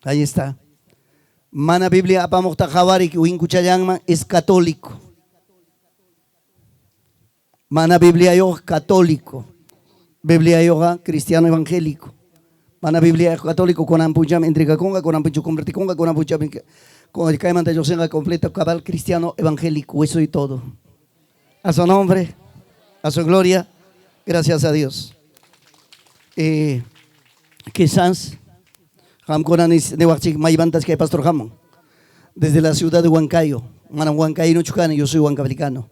Ahí está. Mana Biblia apamukta jawari winkuchayangman es católico. Mana Biblia yo católico. Biblia yo cristiano evangélico. Mana Biblia católico con ampucham entrega conga, con ampucho converti conga, con ampucham con el caimanta yo sea completo cabal cristiano evangélico. Eso y todo. A su nombre, a su gloria, gracias a Dios. Quizás que Pastor Jamón, desde la ciudad de Huancayo, Huancayo no Chucana, yo soy huancavicano.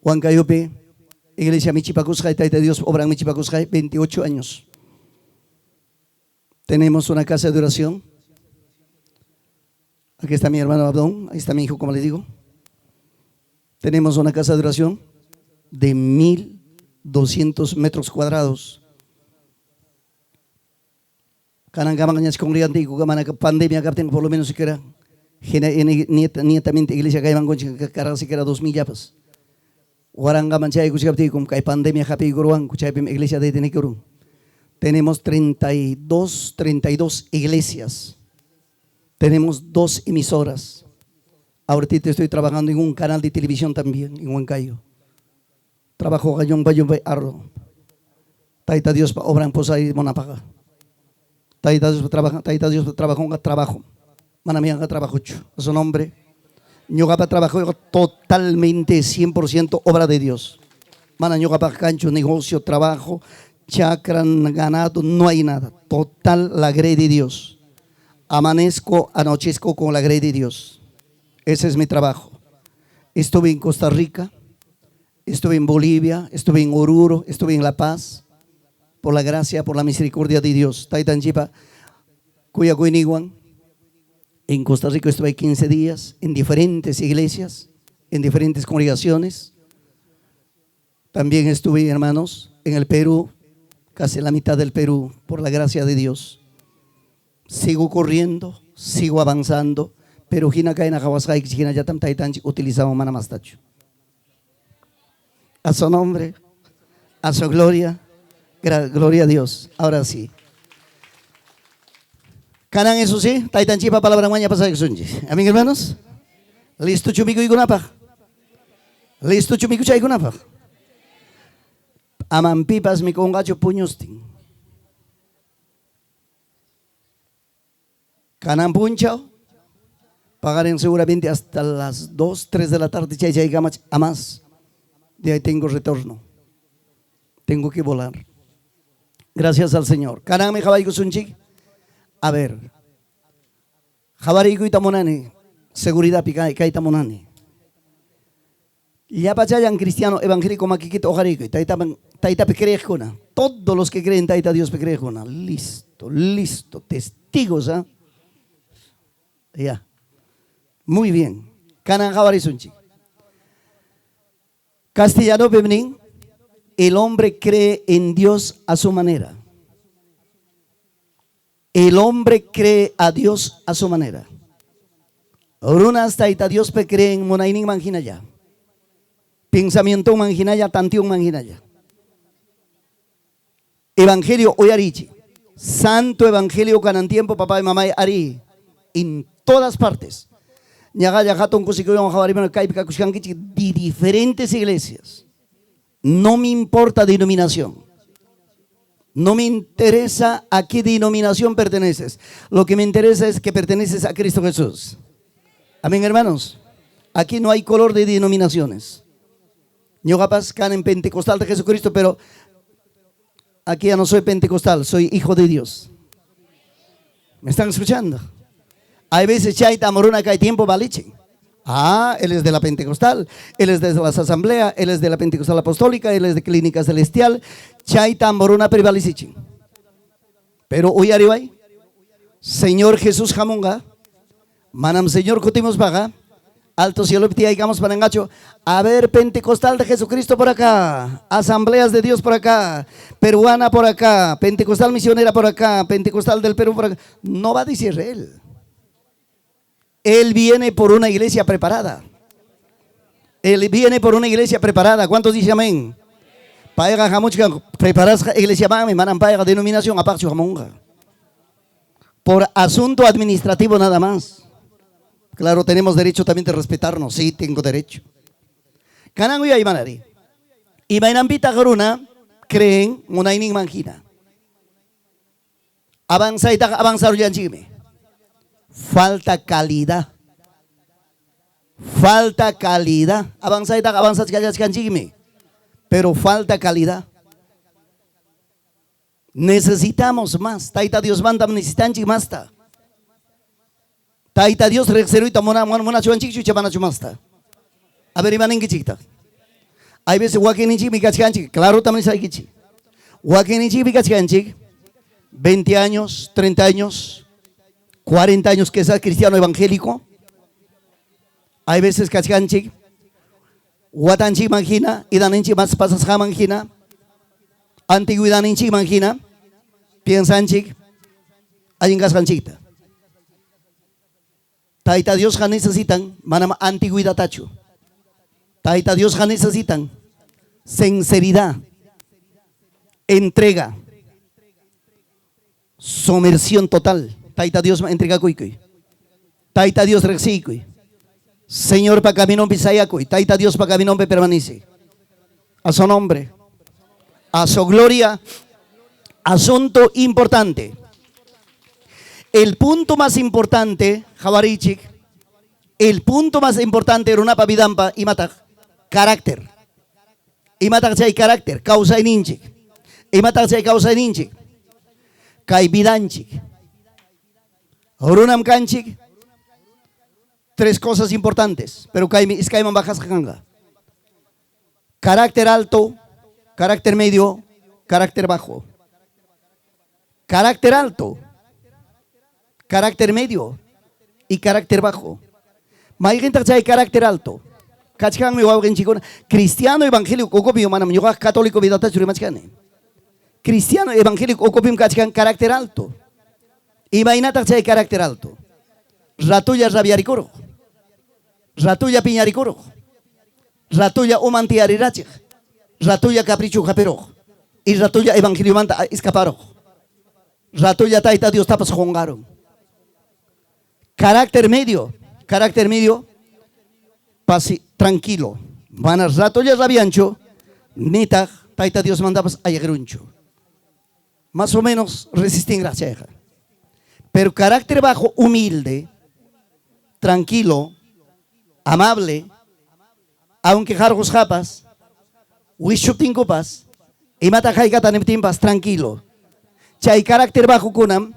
Huancayo P, Iglesia Michipacusjay, Taita Dios, obra Michipacusjay, 28 años. Tenemos una casa de oración. Aquí está mi hermano Abdón, ahí está mi hijo, como les digo. Tenemos una casa de oración de 1,200 metros cuadrados. Kanangkamangnya congregante y mana pandemia que tengo por lo menos siquiera nietamente iglesia que van con cara siquiera 2,000 yapas. Waranga manchay kuchapti como que pandemia happy guruan kuchapim iglesia de Tenekurun. Tenemos 32 iglesias. Tenemos 2 emisoras. Ahorita estoy trabajando en un canal de televisión también en Huancayo. Trabajo gallón arro. Taita Dios obran posa y monapaga. Taita Dios trabaja un trabajo. Manamia trabajo a su nombre. Ñogapa trabajo totalmente 100% obra de Dios. Mana ñogapa cancho, negocio, trabajo, chacran, ganado, no hay nada. Total la grey de Dios. Amanezco, anochezco con la grey de Dios. Ese es mi trabajo. Estuve en Costa Rica, estuve en Bolivia, estuve en Oruro, estuve en La Paz. Por la gracia, por la misericordia de Dios. Taitanchipa, Cuyacuiniguan. En Costa Rica estuve 15 días en diferentes iglesias, en diferentes congregaciones. También estuve, hermanos, en el Perú, casi la mitad del Perú, por la gracia de Dios. Sigo corriendo, sigo avanzando, pero Hina Kaina Hawasai, Hina Yatam Taitanchi, utilizamos Manamastacho. A su nombre, a su gloria. Gloria a Dios. Ahora sí. Kanan eso sí, Taitanchipa palabra mañana pasada que son. Amén, hermanos. Listo chumico y gunapa. Listo chumico chay gunapa. Amampipas mi congacho puñostin. Kanan punchao. Pagarán seguramente hasta las 2, 3 de la tarde. Chay gamach a más. De ahí tengo retorno. Tengo que volar. Gracias al Señor. Kaname Jabaiku Sunchik. A ver. Jabariku itamonani. Seguridad pica itamonani. Ya pachayan cristiano evangélico maquiquito ojarico. Taita pecrejona. Todos los que creen taita Dios pecrejona. Listo. Testigos, ¿ah? Ya. Muy bien. Kanan Jabari Sunchik. Castellano Benin. El hombre cree en Dios a su manera. El hombre cree a Dios a su manera. Orunas taita Dios pe cree en monaining manginaya. Pensamiento manginaya, tantión manginaya. Evangelio hoy arichi. Santo evangelio canan tiempo papá y mamá ari. En todas partes. Ñagaya jaton kusikoyon jabaribano kaipika kuskankichi de diferentes iglesias. No me importa denominación. No me interesa a qué denominación perteneces. Lo que me interesa es que perteneces a Cristo Jesús. Amén, hermanos. Aquí no hay color de denominaciones. Yo capaz can en pentecostal de Jesucristo, pero aquí ya no soy pentecostal, soy hijo de Dios. ¿Me están escuchando? Hay veces chaita moruna que hay tiempo baliche. Él es de la Pentecostal, él es de las asambleas, él es de la Pentecostal Apostólica, él es de Clínica Celestial. Chaita moruna privalicichin. Pero hoy arriba, Señor Jesús Jamunga, manam Señor Cotimos Baga, Alto Cielo Ptiaigamos Panangacho, a ver, Pentecostal de Jesucristo por acá, Asambleas de Dios por acá, Peruana por acá, Pentecostal Misionera por acá, Pentecostal del Perú por acá. No va a decir él. Él viene por una iglesia preparada. Él viene por una iglesia preparada. ¿Cuántos dicen amén? Paega jamuchka preparas iglesia mami manan paega denominación aparte jamunga. por asunto administrativo nada más. Claro, tenemos derecho también de respetarnos. Sí, tengo derecho. Kanang uya imanari. Imainampita garuna creen munaining mangina. Avanzar uyanchigme. Falta calidad. Falta calidad. Avanzar canchigme. Pero falta calidad. Necesitamos más. Taita Dios manda necesitan más. Taita Dios rexeruita mona chuanchik chabana chumasta. A ver, imanen gichita. Hay veces wakinichi mi cachcanchik. Claro, también hay gichi. Wakinichi mi cachcanchik. 20 años, 30 años, 40 años que sea cristiano evangélico. Hay veces cachcanchik. Watanchik mangina. Idaninchi más pasas jamangina. Antigüedad en chic mangina, piensan chic, hay en gascanchita. Taita Dios ja necesitan, manama antigüedad tacho. Taita Dios ja necesitan sinceridad, entrega, sumersión total. Taita Dios entrega cuicuy. Taita Dios rexicuy. Señor para caminon pisayacuy. Taita Dios para caminon permanece. A su nombre. A su gloria, asunto importante. El punto más importante, Javarichik, el punto más importante era una pavidampa y matak, carácter. Y matak hay carácter, causa en inchik. Y matak hay causa en inchik. Kai vidanchik. Horunam kanchik. Tres cosas importantes, pero es kaiman bajas janga. Carácter alto. Carácter medio, carácter bajo. Carácter alto, carácter medio y carácter bajo. Hay carácter alto. Cristiano evangélico, católico, cristiano evangélico, carácter alto. Y vainata hay carácter alto. Ratuya rabiaricoro. Ratuya piñaricoro. Ratuya umantiarirachik. Ratuya capricho japero. Y ratuya evangelio manta escaparo. Ratuya taita Dios tapas jongaron. Carácter medio. Carácter medio. Pasi tranquilo. Manas ratuya rabiancho. Nita taita Dios mandapas ayagruncho. Más o menos resisten gracia. Pero carácter bajo, humilde, tranquilo, amable, aunque jargos japas. Wishupting kupas, y mata jaigata nemtimpas tranquilo. Chay carácter bajo kunam,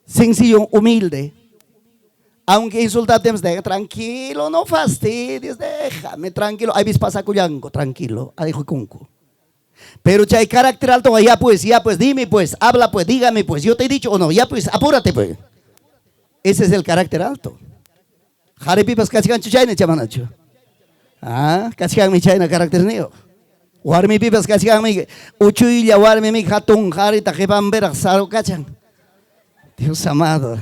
sencillo, humilde. Aunque insultatems, tranquilo, no fastidies, déjame tranquilo. Hay vis pasa cuyango, tranquilo, adijo kunku. Pero chay carácter alto, ya pues, dime pues, habla pues, dígame pues, yo te he dicho o no, ya pues, apúrate pues. Ese es el carácter alto. Jarepipas cachigan chuchayne chamanacho. Ah, kasihan mi chayna carácter neo. Warmi pipas kasihan mi uchuylla warmi mi hatun harita jebambera saro kachan. Dios amado.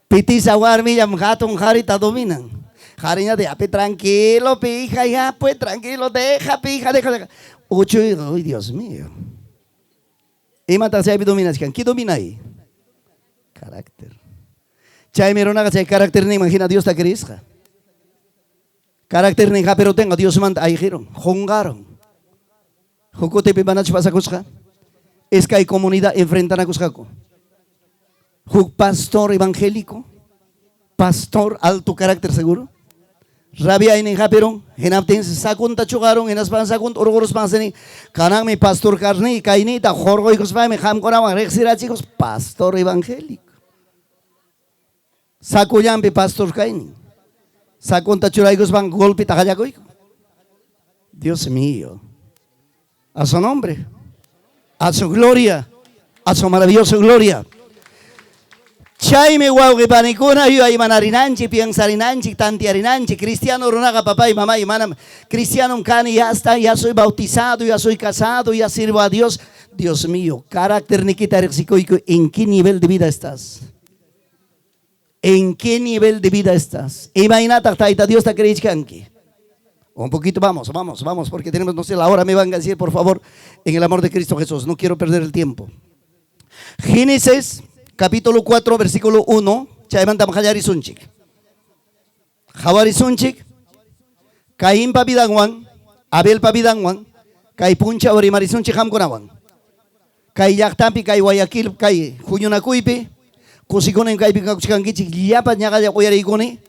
Pitisa warmi yam hatun harita dominan. Hariña de ape tranquilo, pija, ya pues tranquilo, deja, pija, deja. Uchuy, ay Dios mío. Y mata se dominas, ¿quién domina ahí? Carácter. Chay meronaga chay carácter ni imagina Dios ta querisja. Carácter ni pero tengo Dios manda ahí giron, jongaron. Jocote pibanach pasa cusca. Es que hay comunidad enfrentan a cuscaco. Jug pastor evangélico, pastor alto carácter seguro. Rabia ini pero henapten sakun ta chugaron enas pan sakun orgoros panseni kanang mi pastor karni kaini ta jorgo ikos pa me ham korama rexira chicos pastor evangélico. Sakuyam pi pastor kaini. Sakun ta churaigos van golpe ta hayagoiko. Dios mío. A su nombre, a su gloria, a su maravillosa gloria. Chay me guau que panicuna yo ahí manarinanchi, piensarinanchi, tantiarinanchi, cristiano runaga papá y mamá y manam, cristiano cani ya está, ya soy bautizado, ya soy casado, ya sirvo a Dios. Dios mío, carácter nikita rexicoico, ¿en qué nivel de vida estás? ¿En qué nivel de vida estás? Imagínate, taita Dios te crees que un poquito vamos, porque tenemos, no sé, la hora me van a decir, por favor, en el amor de Cristo Jesús, no quiero perder el tiempo. Génesis capítulo 4, versículo 1, chaymantam hallarisunchik. Hawarisunchik, Caín papidanwan, Abel papidanwan, kay puncha orimarisunchik hamkunawan. Kay llaqtampi, kay Guayaquil, kay Juñunakuypi, kusikunen kaypi kakuchikankichik, llapa ñaqalla uyariykuni,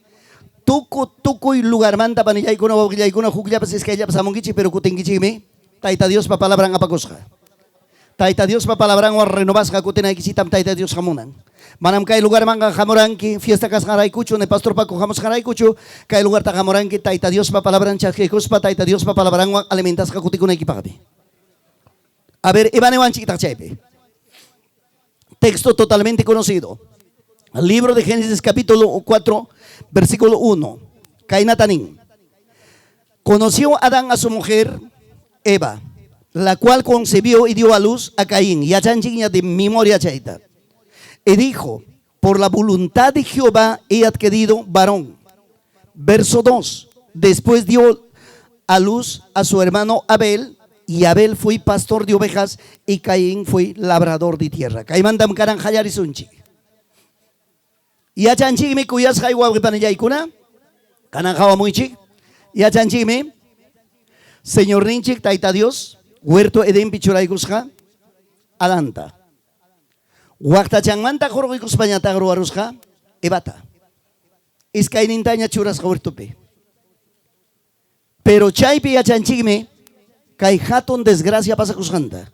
tukuy lugarmanta panillaykuna, wawqillaykuna, hukllapas iskayllapas hamunkichik, pero kutinkichikmi, Tayta Dios pa palabran apakusqa. Tayta Dios pa palabran war renovasqa kutinaykichitam Tayta Dios hamunan. Manam kay lugar manga hamuranki, fiesta kasqaraykuchu, ne pastor Paco hamusqaraykuchu, kay lugar ta hamuranki, Tayta Dios pa palabran chasqikuspa, Tayta Dios pa palabran alimentasqa kutikunaykipaqmi. A ver, Ivanewan chiquitachaype. Texto totalmente conocido. El libro de Génesis capítulo 4, versículo 1. Cainatanín. Conoció Adán a su mujer Eva, la cual concebió y dio a luz a Caín, y a chanchiña de memoria chaita. Y dijo, por la voluntad de Jehová he adquirido varón. Verso 2. Después dio a luz a su hermano Abel, y Abel fue pastor de ovejas, y Caín fue labrador de tierra. Caimandam karan hallarisunchi. Y a chanchigme cuyas haywawi panayaykuna, kanan hawamunchik, y a chanchigme, Señor Ninchik, Taita Dios, huerto Edén pichuraykusqa, Adanta. Wakta changmanta jorgoikus pañata gruarusqa, Ebata. Iskaynintaña churasqa huertupi. Pero chaypi yachanchigme, kay hatun desgracia pasakusqanta.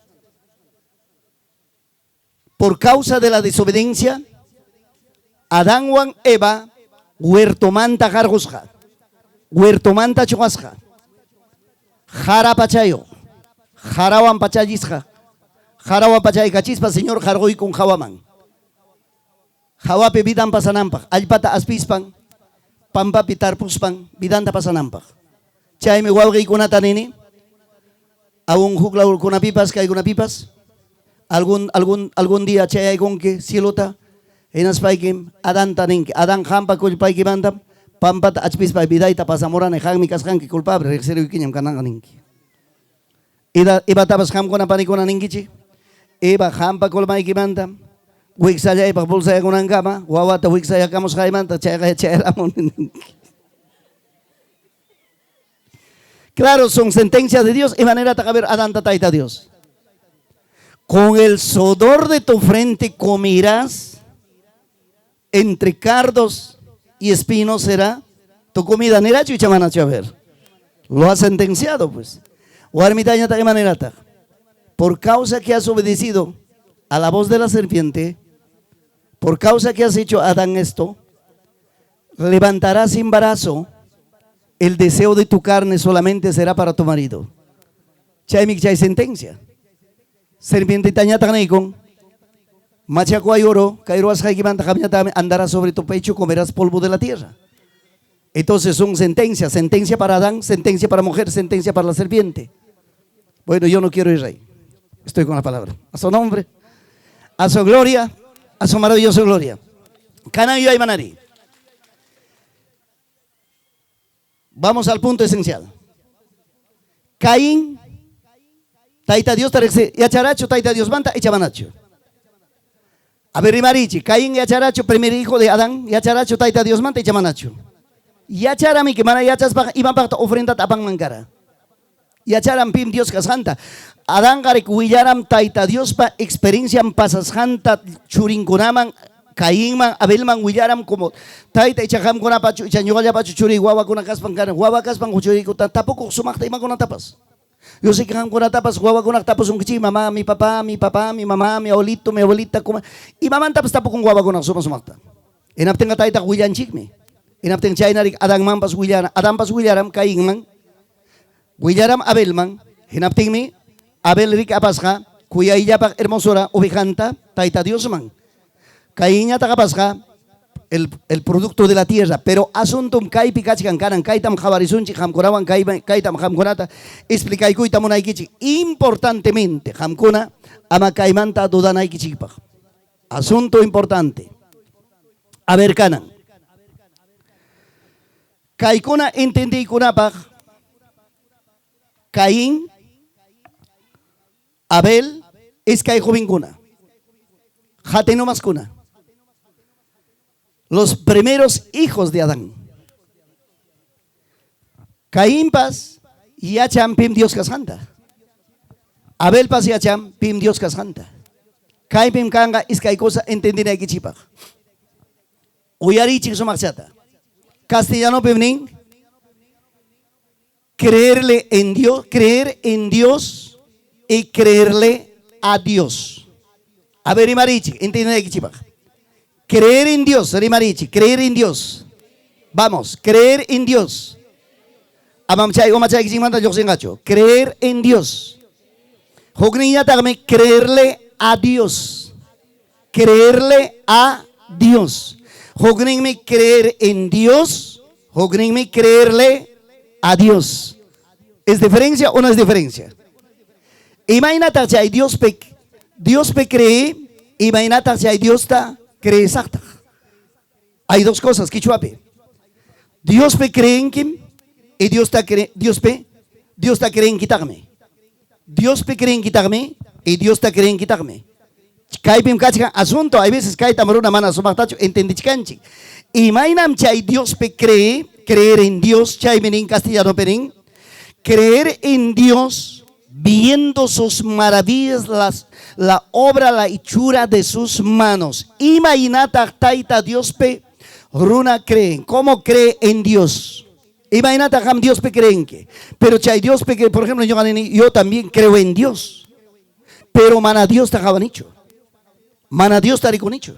Por causa de la desobediencia, Adán wan Eva, huertomanta jargusqa, huertomanta chuqasqa. Jara pachayo, jarawan pachayisqa, jarawan pachay kachispa señor jargoy con jawaman. Jawape vidan pasanampak, allpata aspispan, pampapi tarpuspan, vidanta pasanampak. Chayme wawqiykunata nini, aún huklaykunapipas kaykunapipas, algún día chayaykunki cielota, enaspaykim Adanta ninki, Adán hampa kullpayki mandam, pampata achpispa vidayta pasamorane hanmi kasqanki culpable reqsiruykiñam kananqa ninki. Ibatapas hamkuna panikuna ninkichi, Iba hampa kulmaykimanta, wiksallaypaq pulsayakunankama, wawata wiksayakamusqaymanta chayramun ninki. Claro, son sentencias de Dios y manera de ver Adanta Taita Dios. Con el sudor de tu frente comerás, entre cardos y espinos será tu comida. Neracho y chamanacho, a ver. Lo ha sentenciado, pues. Guarmitaña de manera. Por causa que has obedecido a la voz de la serpiente, por causa que has hecho Adán esto, levantarás embarazo. El deseo de tu carne solamente será para tu marido. Chaymik chay sentencia. Serpiente tañata con machaco oro, cairoas jaikimanta andarás sobre tu pecho, comerás polvo de la tierra. Entonces son sentencias, sentencia para Adán, sentencia para mujer, sentencia para la serpiente. Bueno, yo no quiero ir ahí. Estoy con la palabra. A su nombre, a su gloria, a su maravillosa gloria. Canayo y Manari. Vamos al punto esencial. Caín, Taita Dios tarexi, yacharacho, Taita Dios manta, echabanacho. A ver, Marichi, Caín yacharacho, primer hijo de Adán, yacharacho, Taita Dios manta, echabanacho. Yacharami que mana yachas iban para ofrenda tapang mangara. Yacharam pim Dios casanta. Adán garek willaram Taita Dios pa experiencia pasas janta churinkunaman. Caín man, Abel man, Willaram como Taita y Chaham con Apachu, y Chañoya Pachu Churi, Guava con Acaspan, Guava Caspan, Churi, tampoco sumakta y con tapas. Yo sé que han con tapas, Guava con tapas, un kichi, mamá, mi papá, mi mamá, mi abuelito, mi abuelita, como. Y mamá tapas tampoco con Guava con sumakta. En Aptenga Taita William Chigme. En Aptenga Chainarik, Adán Mampas William, Adán Pas Willaram, Caín man, Willaram Abel man, en Aptenga, Abel Rick Apasja, cuya illa hermosura, ovejanta, Taita Dios man. Caín ya tagapasca el producto de la tierra, pero asuntum kai pikachkan kanan kaitam jabarisunchi hamkorawan kaitam hamkonata explica kuitam unaikichi importantemente hamkona ama kaimanta dudanaikichipaj. Asunto importante. A ver kanan. Kaikuna entendí kunapaj. Caín, Abel es kai jovinkuna. Jate no más kuna. Los primeros hijos de Adán. Caín pas yacham pim Dios kasanta. Abel pas yacham pim Dios kasanta. Caín pim kanga iskay cosa entendina ikichipak. Uyari chik sumaksata. Castellano pim ning. Creer en Dios y creerle a Dios. A ver, Imarichi, entiende aquí, chipa. Creer en Dios, Imarichi, creer en Dios. Vamos, creer en Dios. Creer en Dios. Creerle a Dios. Creerle a Dios. Creer en Dios. Creerle a Dios. ¿Es diferencia o no es diferencia? Imagínate si hay Dios pe cree, imagínate si hay Dios está cree exacta. Hay dos cosas, Kichuape. Dios pe cree en Kim y Dios está cree en quitarme. Dios pe cree en quitarme y Dios está cree en quitarme. Kaipim kachka asunto, hay veces cae tamaruna mana sumatacho, entendichkanchi. Imagínate si hay Dios pe cree, creer en Dios, chay menin castellano penin, creer en Dios, viendo sus maravillas, la obra, la hechura de sus manos. Imagínate taita Dios pe runa creen, ¿cómo cree en Dios? Imagínate ham Dios pe creen que, pero chay Dios pe que, por ejemplo, yo también creo en Dios, pero mana Dios te acaban hecho, mana Dios te rico nicho.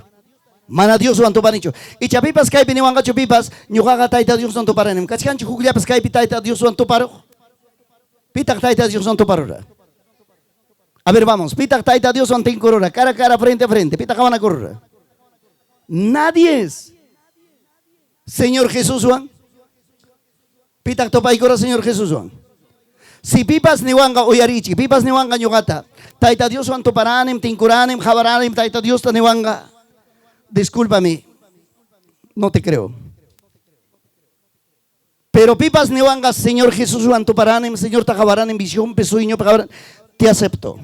Mana Dios wanto panicho. Y chapipas kaipi ni wanga chupipas, nyugaga taita Dios wanto paranem. Kachkan chukugliapas kaipi taita Dios wanto paro. Pitak taita Dios wanto parora. A ver, vamos. Pitak taita Dios wanto incorora. Cara a cara, frente a frente. Pitak van a correr. Nadie es. Señor Jesús Juan. Pitak topa y cora Señor Jesús Juan. Si pipas ni wanga oyarichi, pipas ni wanga nyugata. Taita Dios wanto paranem, tinkuranem, jabaranem, taita Dios ta ni wanga. Discúlpame, no te creo. Pero pipas ni wangas, Señor Jesús, wanto paranem, Señor tajabarán en visión, pesuño, te acepto.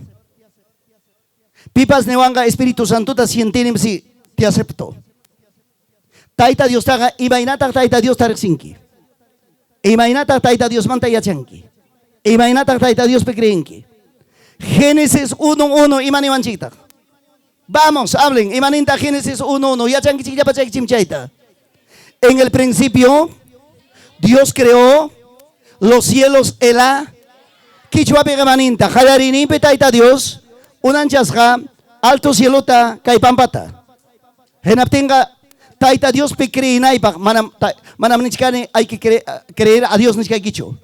Pipas ni wanga, Espíritu Santo, te sienten, sí, te acepto. Taita Dios taga, imainata taita Dios tarexinki. Imainata taita Dios manta yachanki. Imainata taita Dios pecreenki. Génesis 1:1, imani wanchita. Vamos, hablen. Imaninta Génesis 1:1. En el principio, Dios creó los cielos, Kichwa pegamaninta. Jalarini petaita Dios. Unanchasga, alto cielota, kaipampata. Genaptenga, taita Dios pekreinaipa. Manam nichkane, hay que creer a Dios nichkai kicho.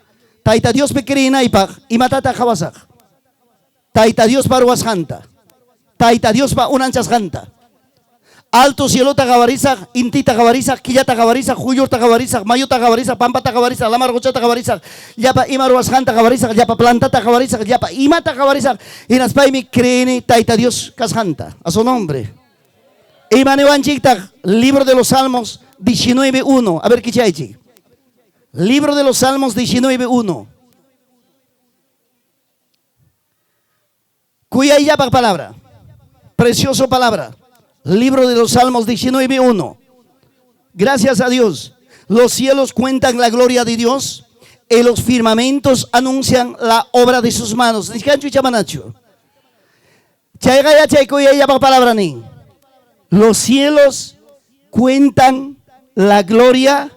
Taita Dios pekreinaipa. Imatata jawasak. Taita Dios paruashanta. Taita Dios pa unanchas ganta. Alto cielota gabariza, intita gabariza, quillata gabariza, juyurta gabariza, mayota gabariza, pampata gabariza, lamargochata gabariza, yapa imaruas ganta gabariza, yapa plantata gabariza, yapa imata gabariza, y naspaimi creene taita Dios casganta, a su nombre. Imanewanchikta, libro de los Salmos 19:1. A ver qué chaychi. Libro de los Salmos 19:1. Cuya yapa palabra. Precioso palabra. Libro de los Salmos 19:1. Gracias a Dios. Los cielos cuentan la gloria de Dios y los firmamentos anuncian la obra de sus manos. Los cielos cuentan la gloria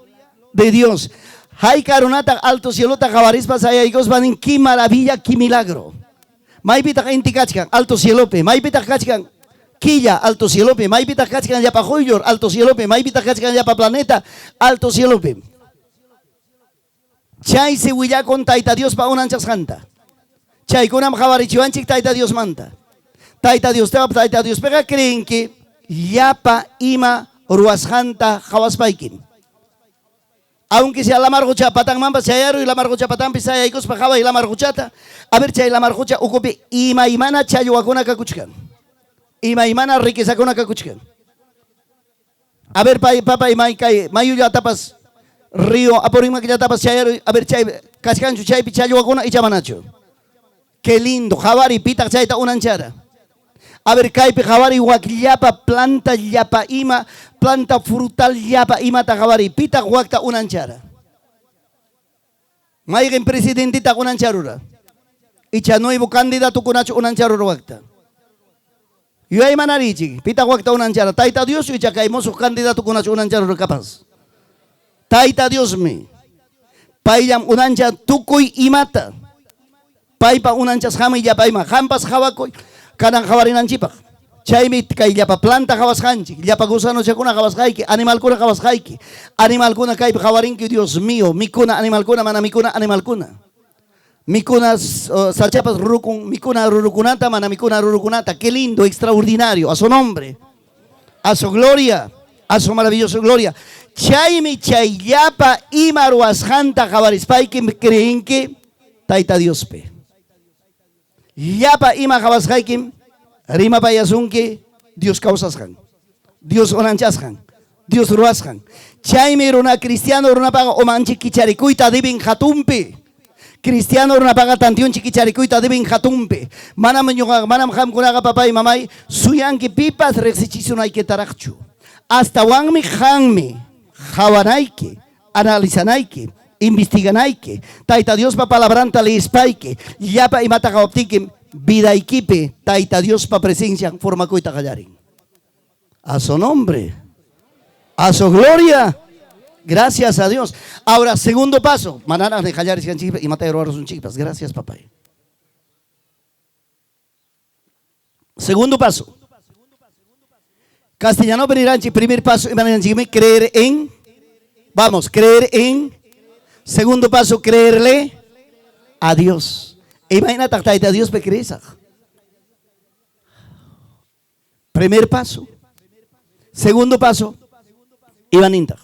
de Dios. Hay caronata alto cielota jabarispas hay van qué maravilla, qué milagro. Maipita intikachkan alto cielope, maipita kachkan quilla alto cielope, maipita kachkan ya pa joyor alto cielope, maipita kachkan ya pa planeta alto cielope. Chay se huilla con taita Dios pa unanchas janta. Chay kunam jabarichuanchik taita Dios manta. Taita Dios pega creen que yapa ima ruasjanta jawaspaikin. Aunque sea la margocha patang mamba sayaro y la margocha patang pisaya ikos pajaba y la margochata. A ver chay la margocha ocupe ima imana chayo akuna kakuchkan. Ima imana riqueza akuna kakuchkan. A ver papa imai kai mayu ya tapas río aporima que ya tapas sayaro. A ver chay cascancho chay pichayo akuna y chamanacho. Qué lindo, javari pita chayta unanchara. A ver, kaypi jawari wakllapa planta llapa ima, planta frutal llapa ima ta jawari. Pita wakta unanchara. Maygen presidentita unancharura. Icha nuevo candidato kunachu unancharura wakta. Yo hay manarichi, pita wakta unanchara. Taita Dios y chacaimoso candidato kunachu unancharura capaz. Taita Dios me. Payam unancha tukuy imata. Paypa unanchas jama y llapa ima. Jampas jawakoy. Kanan jawarinanchipa. Chaymi kay llapa planta jawas hanchi. Llapa gusano chakuna jawas haiki. Animal kuna jawas haiki. Animal kuna kay jawarinki Dios mío. Mikuna animal kuna mana mikuna animal kuna. Mikuna sachapas rurukun. Mikuna rurukunata mana mikuna rurukunata. Qué lindo, extraordinario. A su nombre. A su gloria. A su maravillosa gloria. Chaymi chay llapa imaruas hanta jawarispaiki creen que taita Dios pe. Llapa ima jawas haikim. Rima payasunki, Dios causasjan, Dios onanchasjan, Dios ruasjan. Chaymi runa cristiano runa paga omanchi kicharikuita dibin hatumpe. Cristiano runa paga tantiun chikicharikuita dibin hatumpe. Manam ham kunaga papá y mamay suyanki pipas rexichisunay que tarachu. Hasta wanmi hanmi, jawanaike, analizanaike, investiganaike. Taita Dios pa palabranta le ispaike. Yapa imata gaoptikim. Vida equipe, taita Dios pa presencia, forma coita callarin. A su nombre, a su gloria, gracias a Dios. Ahora, segundo paso, mananas de callaris y matero son chipas, gracias papá. Segundo paso, castellano peniranchi, primer paso, creer en, vamos, creer en, segundo paso, creerle a Dios. Imagínate a Dios pequeña. Primer paso. Segundo paso. Ibaninta.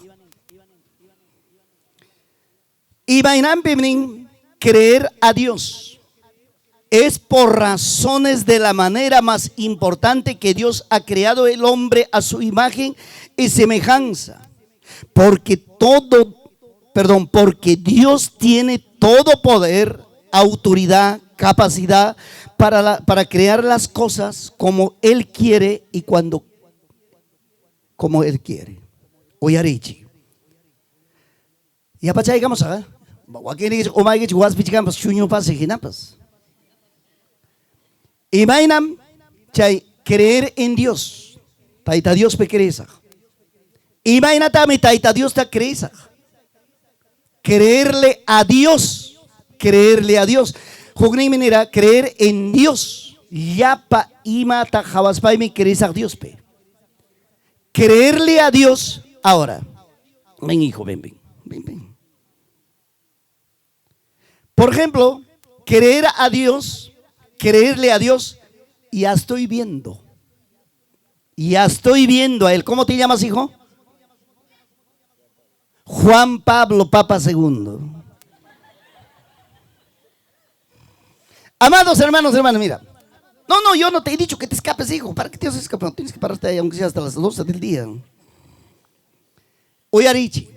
Imagínate creer a Dios. Es por razones de la manera más importante que Dios ha creado el hombre a su imagen y semejanza. Porque Dios tiene todo poder, autoridad, capacidad para crear las cosas como Él quiere y como Él quiere. Oyarichi. Ya pacha digamos acá. Imaginam chay creer en Dios. Taita Dios pequereza. Imagínate taita Dios ta creesa. Creerle a Dios. Creerle a Dios. Jugni minera creer en Dios. Yapa imata jawaspay mi crees a Dios pe. Creerle a Dios. Ahora, ven hijo, ven. Por ejemplo, creer a Dios, creerle a Dios, ya estoy viendo. Ya estoy viendo a Él. ¿Cómo te llamas, hijo? Juan Pablo, Papa II. Amados hermanos, mira. No, yo no te he dicho que te escapes, hijo. ¿Para qué te vas a escapar? No tienes que pararte ahí, aunque sea hasta las 12 del día. Oyarichi.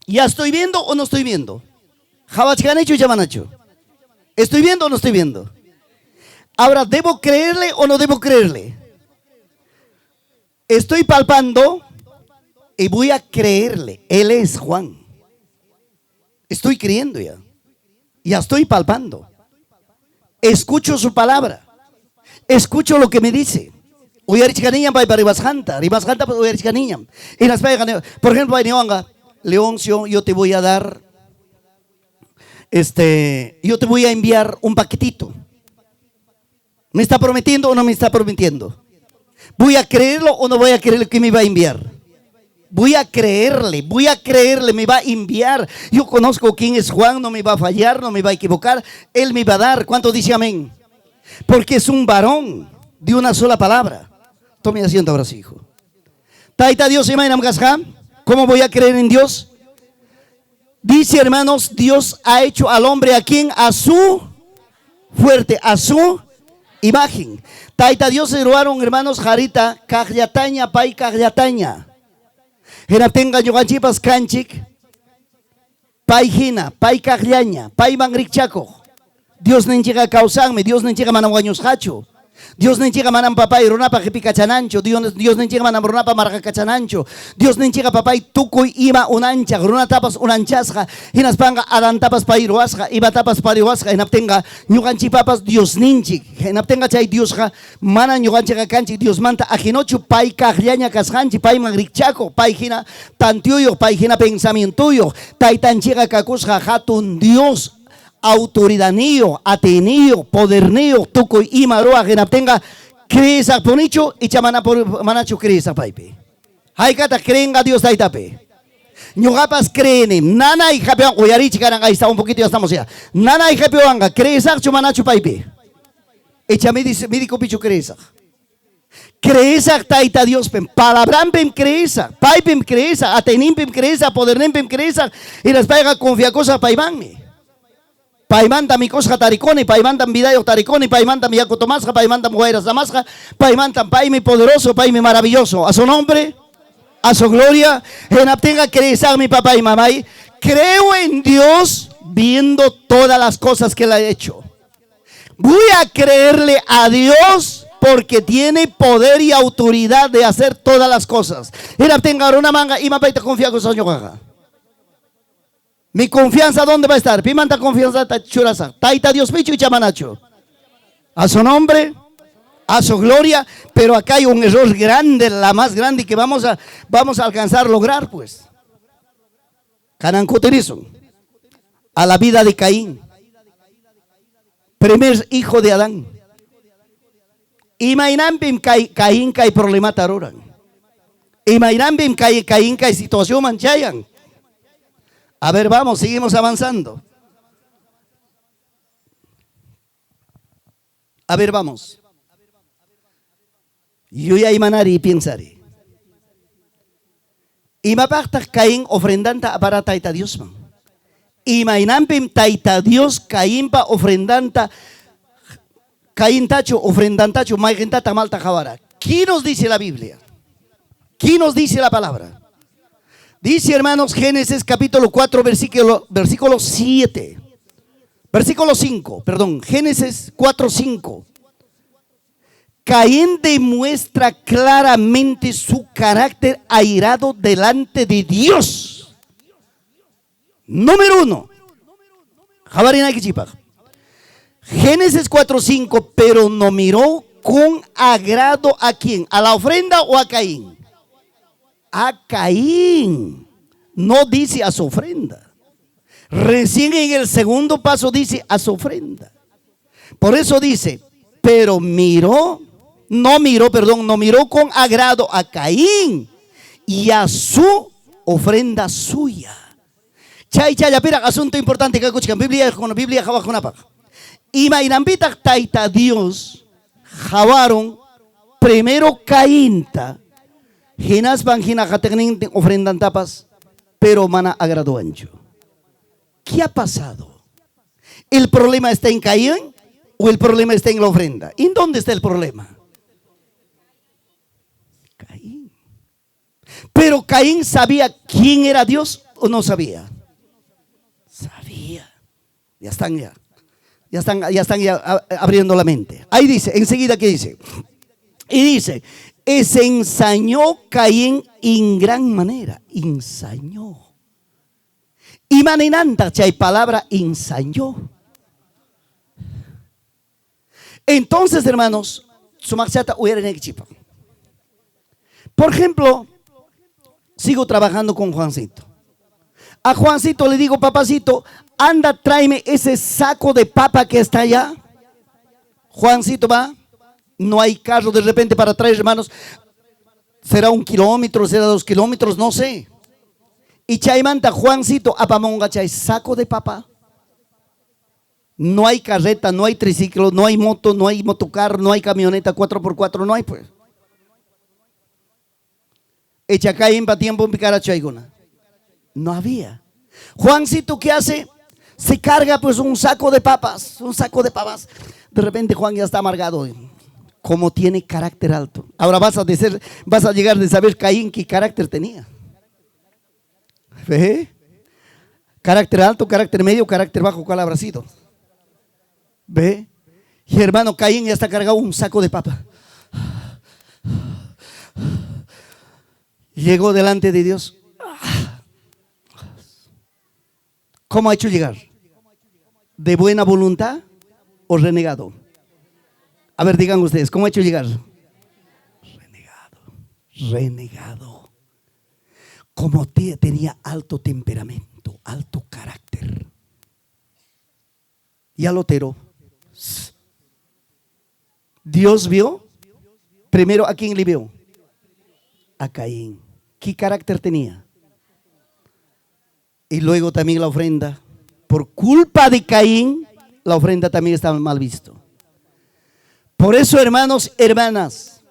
¿Ya estoy viendo o no estoy viendo? Jabachganacho y Yamanacho. ¿Estoy viendo o no estoy viendo? Ahora, ¿debo creerle o no debo creerle? Estoy palpando y voy a creerle. Él es Juan. Estoy creyendo ya. Ya estoy palpando. Escucho su palabra. Escucho lo que me dice. Por ejemplo, Leoncio, yo te voy a dar, yo te voy a enviar un paquetito. ¿Me está prometiendo o no me está prometiendo? ¿Voy a creerlo o no voy a creerlo que me va a enviar? Voy a creerle, me va a enviar. Yo conozco quién es Juan, no me va a fallar, no me va a equivocar. Él me va a dar. ¿Cuánto dice amén? Porque es un varón de una sola palabra. Tome asiento ahora sí, hijo. Taita Dios, ¿cómo voy a creer en Dios? Dice, hermanos, Dios ha hecho al hombre a quien, a su imagen. Taita Dios se robaron, hermanos, jarita, kagyataña, pay kagyataña. Genatenga yoganchipas kanchik, pay hina, pay kagyaña, pay mangrikchaco. Dios nenchiga causanme, Dios nenchiga managuaños hacho. Dios nenchiga manam papay runapa hipi kachanancho. Dios nenchiga manam runapa marca kachanancho. Dios nenchiga papay tukuy ima unancha. Runa tapas unanchasja. Hinas panga adan tapas pairuasja. Iba tapas pariuasja. Hinaptenga ñuganchi papas Dios ninchik. Hinaptenga chay Diosja mana ñuganchiga kanchi. Dios manta ajinochu pay kajllaña kasjanchi. Pay magrichaco. Pay hina tantiuyo. Pay hina pensamientuyo. Taitanchiga kakusja hatun Dios. Autoridad niyo, ateniyo, poder niyo, tukoy imaroa, genaptenga, creesa ponicho y chamana por manacho creesa paipe. Haikata creenga Dios taitape. Ñugapas creen, nana y japean, oyarichi caranga, ahí está un poquito, ya estamos ya. Nana y japeanga, creesa chumanacho paipe. Echa médico picho creesa. Creesa taita Dios pem, palabran pem creesa, paipem creesa, atenim pem creesa, podernem pem creesa, y las paiga confia cosa paibanme. Paimanta mi cosa tariconi, paimantan vidayo tariconi, paimantan mi yacotomasca, paimantan mujeres damasca, paimantan paime poderoso, paime maravilloso. A su nombre, a su gloria, en abtenga creer mi papá y mamá. Creo en Dios viendo todas las cosas que Él ha hecho. Voy a creerle a Dios porque tiene poder y autoridad de hacer todas las cosas. En abtenga una manga y mamá te confía con su ñojaja. Mi confianza, ¿dónde va a estar? Pimanta confianza, churaza. Taita Dios picho y chamanacho. A su nombre, a su gloria. Pero acá hay un error grande, la más grande que vamos a alcanzar, lograr, pues. Canancoterizo. A la vida de Caín. Primer hijo de Adán. Imainambim Caín cae problema taroran. Imainambim Caín cae situación manchayan. A ver, vamos, seguimos avanzando. A ver, vamos. Yo ya imanari y pensaré. Y me aparta Caín ofrendanta para taita Dios man. Y mainampim taita Dios Caín pa ofrendanta. Caín tacho ofrendantacho maigentata malta jawara. ¿Qué nos dice la Biblia? ¿Qué nos dice la palabra? Dice, hermanos, Génesis capítulo 4, versículo 7. Versículo 5, perdón, Génesis 4, 5. Caín demuestra claramente su carácter airado delante de Dios. Número 1. Génesis 4, 5, pero no miró con agrado a quién, a la ofrenda o a Caín. A Caín, no dice a su ofrenda. Recién en el segundo paso dice a su ofrenda. Por eso dice, pero no miró con agrado a Caín y a su ofrenda suya. Chay, pero asunto importante que escuchan Biblia java con apag. Y mainambita taita Dios javaron primero Caínta. Hinas van hina kategnin ofrendan tapas, pero mana agradó ancho. ¿Qué ha pasado? ¿El problema está en Caín o el problema está en la ofrenda? ¿En dónde está el problema? Caín. Pero Caín sabía quién era Dios o no sabía. Sabía. Ya están abriendo la mente. Ahí dice, enseguida que dice. Y dice, se ensañó Caín en gran manera. Ensañó. Y maninanta chay palabra ensañó. Entonces, hermanos, por ejemplo, sigo trabajando con Juancito. A Juancito le digo, papacito, anda, tráeme ese saco de papa que está allá. Juancito va. No hay carro de repente para traer, hermanos. Será 1 kilómetro, será 2 kilómetros, no sé. Y chaymanta Juancito apamonga chay saco de papa. No hay carreta, no hay triciclo, no hay moto, no hay motocar, no hay camioneta 4x4, no hay pues. Echa caen pa tiempo en picar a chaygona. No había. Juancito, ¿qué hace? Se carga pues un saco de papas. De repente Juan ya está amargado. Como tiene carácter alto. Ahora vas a llegar de saber Caín qué carácter tenía. ¿Ve? Carácter alto, carácter medio, carácter bajo, ¿cuál habrá sido? ¿Ve? Y hermano, Caín ya está cargado un saco de papa. Llegó delante de Dios. ¿Cómo ha hecho llegar? ¿De buena voluntad o renegado? A ver, digan ustedes, ¿cómo ha hecho llegar? Renegado. Como tenía alto temperamento, alto carácter. Y al lotero, Dios vio, primero ¿a quién le vio? A Caín. ¿Qué carácter tenía? Y luego también la ofrenda. Por culpa de Caín, la ofrenda también estaba mal visto. Por eso, hermanos, hermanas,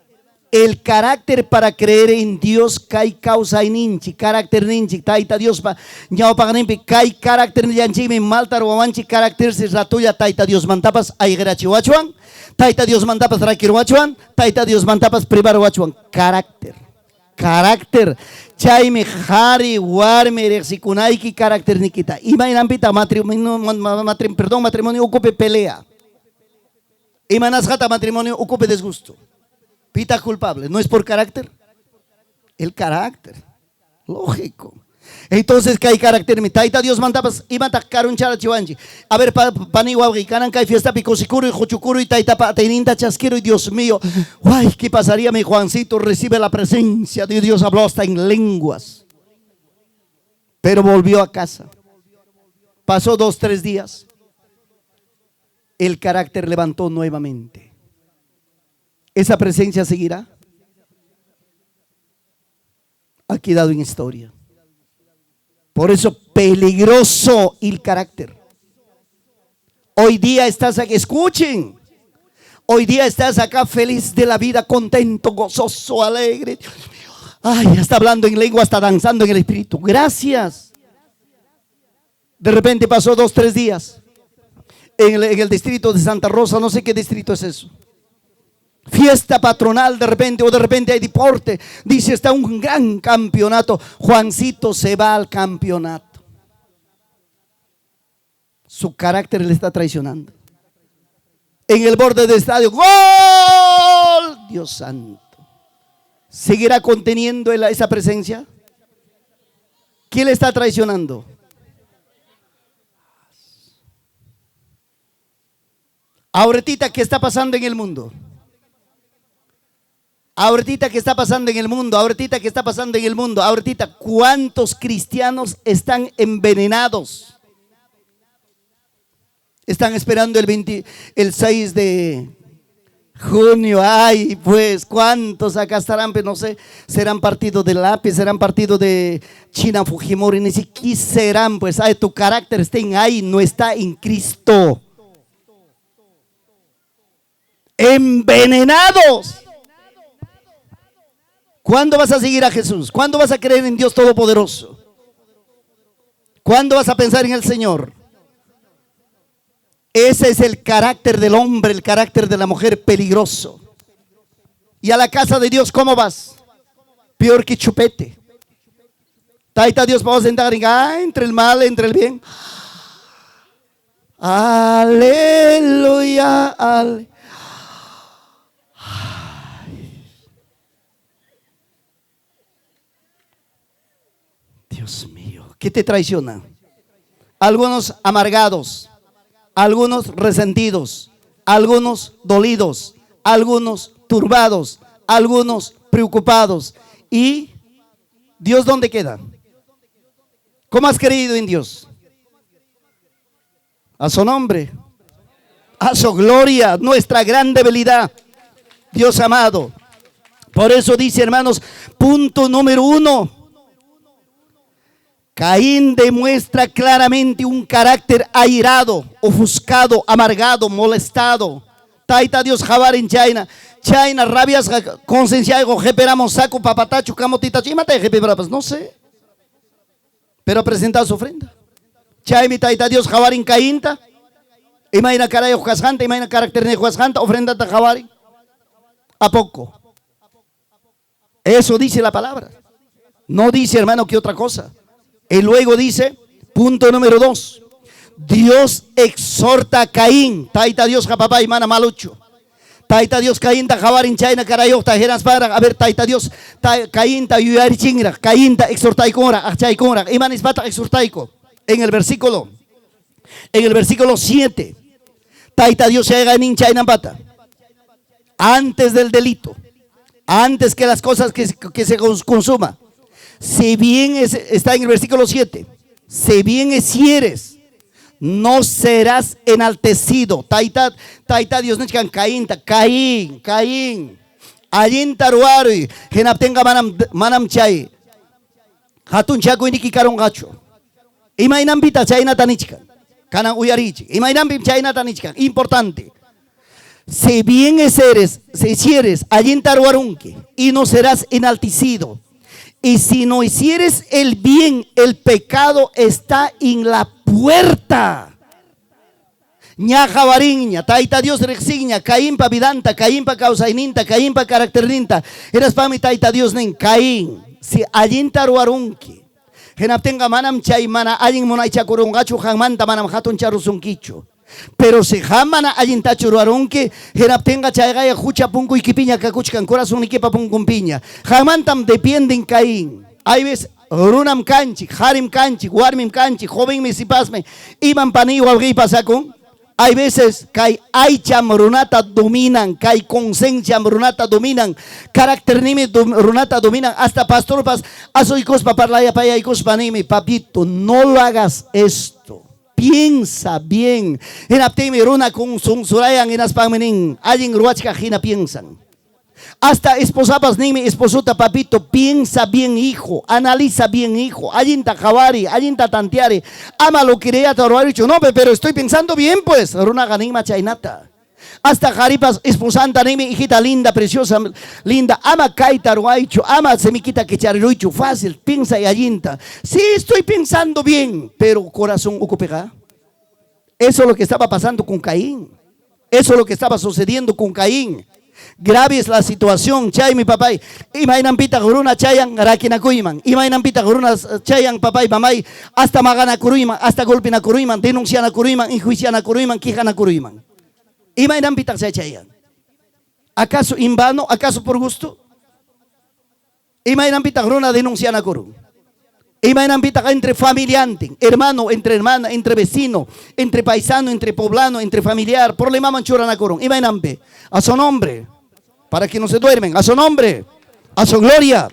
el carácter para creer en Dios cae causa en ninchi, carácter ninchi, taita Dios pa, ñao paganimpi, cae carácter yanchi, mi maltar wawanchi, carácter se ratuya, taita Dios mantapas, aigerachihuachuan, taita Dios mantapas, rakiruachuan, taita Dios mantapas, privaruachuan, carácter. Carácter, chaime hari warme rexikunaiki carácter nikita. Imaginampita matrimonio ocupe pelea. Imanasjata matrimonio ocupe desgusto. Pita culpable, ¿no es por carácter? El carácter, lógico. Entonces, ¿qué hay carácter? Mi taita Dios mantabas y matacaron chara chivanchi. A ver, panihuawi, canan kai fiesta picosicuro y jochucuro y taita pateninta chasquero y Dios mío. Ay, ¿qué pasaría? Mi Juancito recibe la presencia de Dios, habló hasta en lenguas. Pero volvió a casa. Pasó 2, 3 días. El carácter levantó nuevamente. ¿Esa presencia seguirá? Ha quedado en historia. Por eso peligroso el carácter. Hoy día estás aquí, escuchen. Hoy día estás acá feliz de la vida, contento, gozoso, alegre. Ay, está hablando en lengua, está danzando en el espíritu. Gracias. De repente pasó 2, 3 días. En el distrito de Santa Rosa, no sé qué distrito es eso. Fiesta patronal de repente, o de repente hay deporte. Dice, está un gran campeonato. Juancito se va al campeonato. Su carácter le está traicionando. En el borde del estadio, ¡gol! Dios santo. ¿Seguirá conteniendo esa presencia? ¿Quién le está traicionando? Ahorita, ¿qué está pasando en el mundo? Ahorita, ¿qué está pasando en el mundo? Ahorita, ¿qué está pasando en el mundo? Ahorita, ¿cuántos cristianos están envenenados? Están esperando el 6 de junio. Ay, pues, ¿cuántos acá estarán? Pues no sé, serán partidos de lápiz, serán partidos de China Fujimori, ni siquiera serán, pues, ay, tu carácter está ahí, no está en Cristo. Envenenados. ¿Cuándo vas a seguir a Jesús? ¿Cuándo vas a creer en Dios Todopoderoso? ¿Cuándo vas a pensar en el Señor? Ese es el carácter del hombre, el carácter de la mujer peligroso. Y a la casa de Dios, ¿cómo vas? Peor que chupete. Taita Dios, vamos a sentar entre el mal, entre el bien. Aleluya, aleluya. Dios mío, ¿qué te traiciona? Algunos amargados, algunos resentidos, algunos dolidos, algunos turbados, algunos preocupados. ¿Y Dios dónde queda? ¿Cómo has creído en Dios? A su nombre, a su gloria, nuestra gran debilidad, Dios amado. Por eso dice, hermanos, punto número 1. Caín demuestra claramente un carácter airado, ofuscado, amargado, molestado. Taita Dios jabar en China. China, rabias, conciencia, jeperamos, saco, papatacho, camotita, chimate, jepebrapas, no sé. Pero ha presentado su ofrenda. Chaimi, taita Dios jabar en Caínta. Imagina caray, ojasjanta, imagina carácter de ojasjanta, ofrenda ta jabar. ¿A poco? Eso dice la palabra. No dice, hermano, que otra cosa. Y luego dice, punto número 2, Dios exhorta a Caín. Taita Dios papá y mana malucho. Taita Dios Caín ta jabarin chaina carayo ta geras para a ver taita Dios Caín ta yuyari chingra. Caín ta exhortai cora, achay cora. Imanis bata exhortaico. En el versículo 7. Taita Dios llega en chaina bata. Antes del delito, antes que las cosas que se consuma. Si bien está en el versículo 7. Si bien hicieres, no serás enaltecido. Taita Dios no digan Caín. Allin taruari, genaptenga manam chay. Hatun chaco iniki karon gacho. Imainan bita chayna tanichka. Kanan uyarichi. Imainan bim chayna tanichka. Importante. Si bien hicieres, allin taruarunque, y no serás enaltecido. Y si no hicieres el bien, el pecado está en la puerta. Ña jabariña, taita Dios rexiña, Caín pa vidanta, Caín pa causaininta, Caín pa caracterninta. Eras pa mi taita Dios nen, Caín. Si allin taruarunque, genaptenga manam chay mana, allin monay chakurungachu, jamanta manam hatun charusunquicho. Pero si jamana allin tachuruarunque, genaptenga chaygaya jucha punco y kipiña cacuchcan corazón y kipa punco piña. Jamantam dependen Caín. Hay veces runam canchi, harim canchi, warmim canchi, joven misipasme, iban pani walgi pasacon. Hay veces que hay chamrunata dominan, que hay conciencia chamrunata dominan, carácter nimi runata dominan, hasta pastor pas, asoicos paparlaya paya y cospanimi, papito, no lo hagas esto. Piensa bien. En aptemi runa con surayan en aspamenin. Alguien ruachka jina piensan. Hasta esposapas nimi esposota papito. Piensa bien hijo. Analiza bien hijo. Alguien ta javari. Alguien ta tanteare. Ama lo que quería dicho. No, pero estoy pensando bien pues. Runa ganima chainata. Hasta jaripas esposanta nimi hijita linda, preciosa, linda. Ama kaita ruaicho. Ama semiquita que chariruicho. Fácil. Piensa y allinta. Sí, estoy pensando bien. Pero corazón ocupega. Eso es lo que estaba pasando con Caín. Eso es lo que estaba sucediendo con Caín. Grave es la situación. Chay mi papá. Imainan pita guruna chayan rakina kuiman. Imainan pita guruna chayan papá y mamay. Hasta magana kuruiman. Hasta golpina kuruiman. Denunciana kuruiman. Injuiciana kuruiman. Quijana kuruiman. Imainan pita chayan. ¿Acaso en vano? ¿Acaso por gusto? Imainan pita guruna denunciana kuruiman. Imainan pita entre familiante, hermano, entre hermana, entre vecino, entre paisano, entre poblano, entre familiar. Problema manchurana corón. Imainan pe. A su nombre. Para que no se duermen. A su nombre. A su gloria.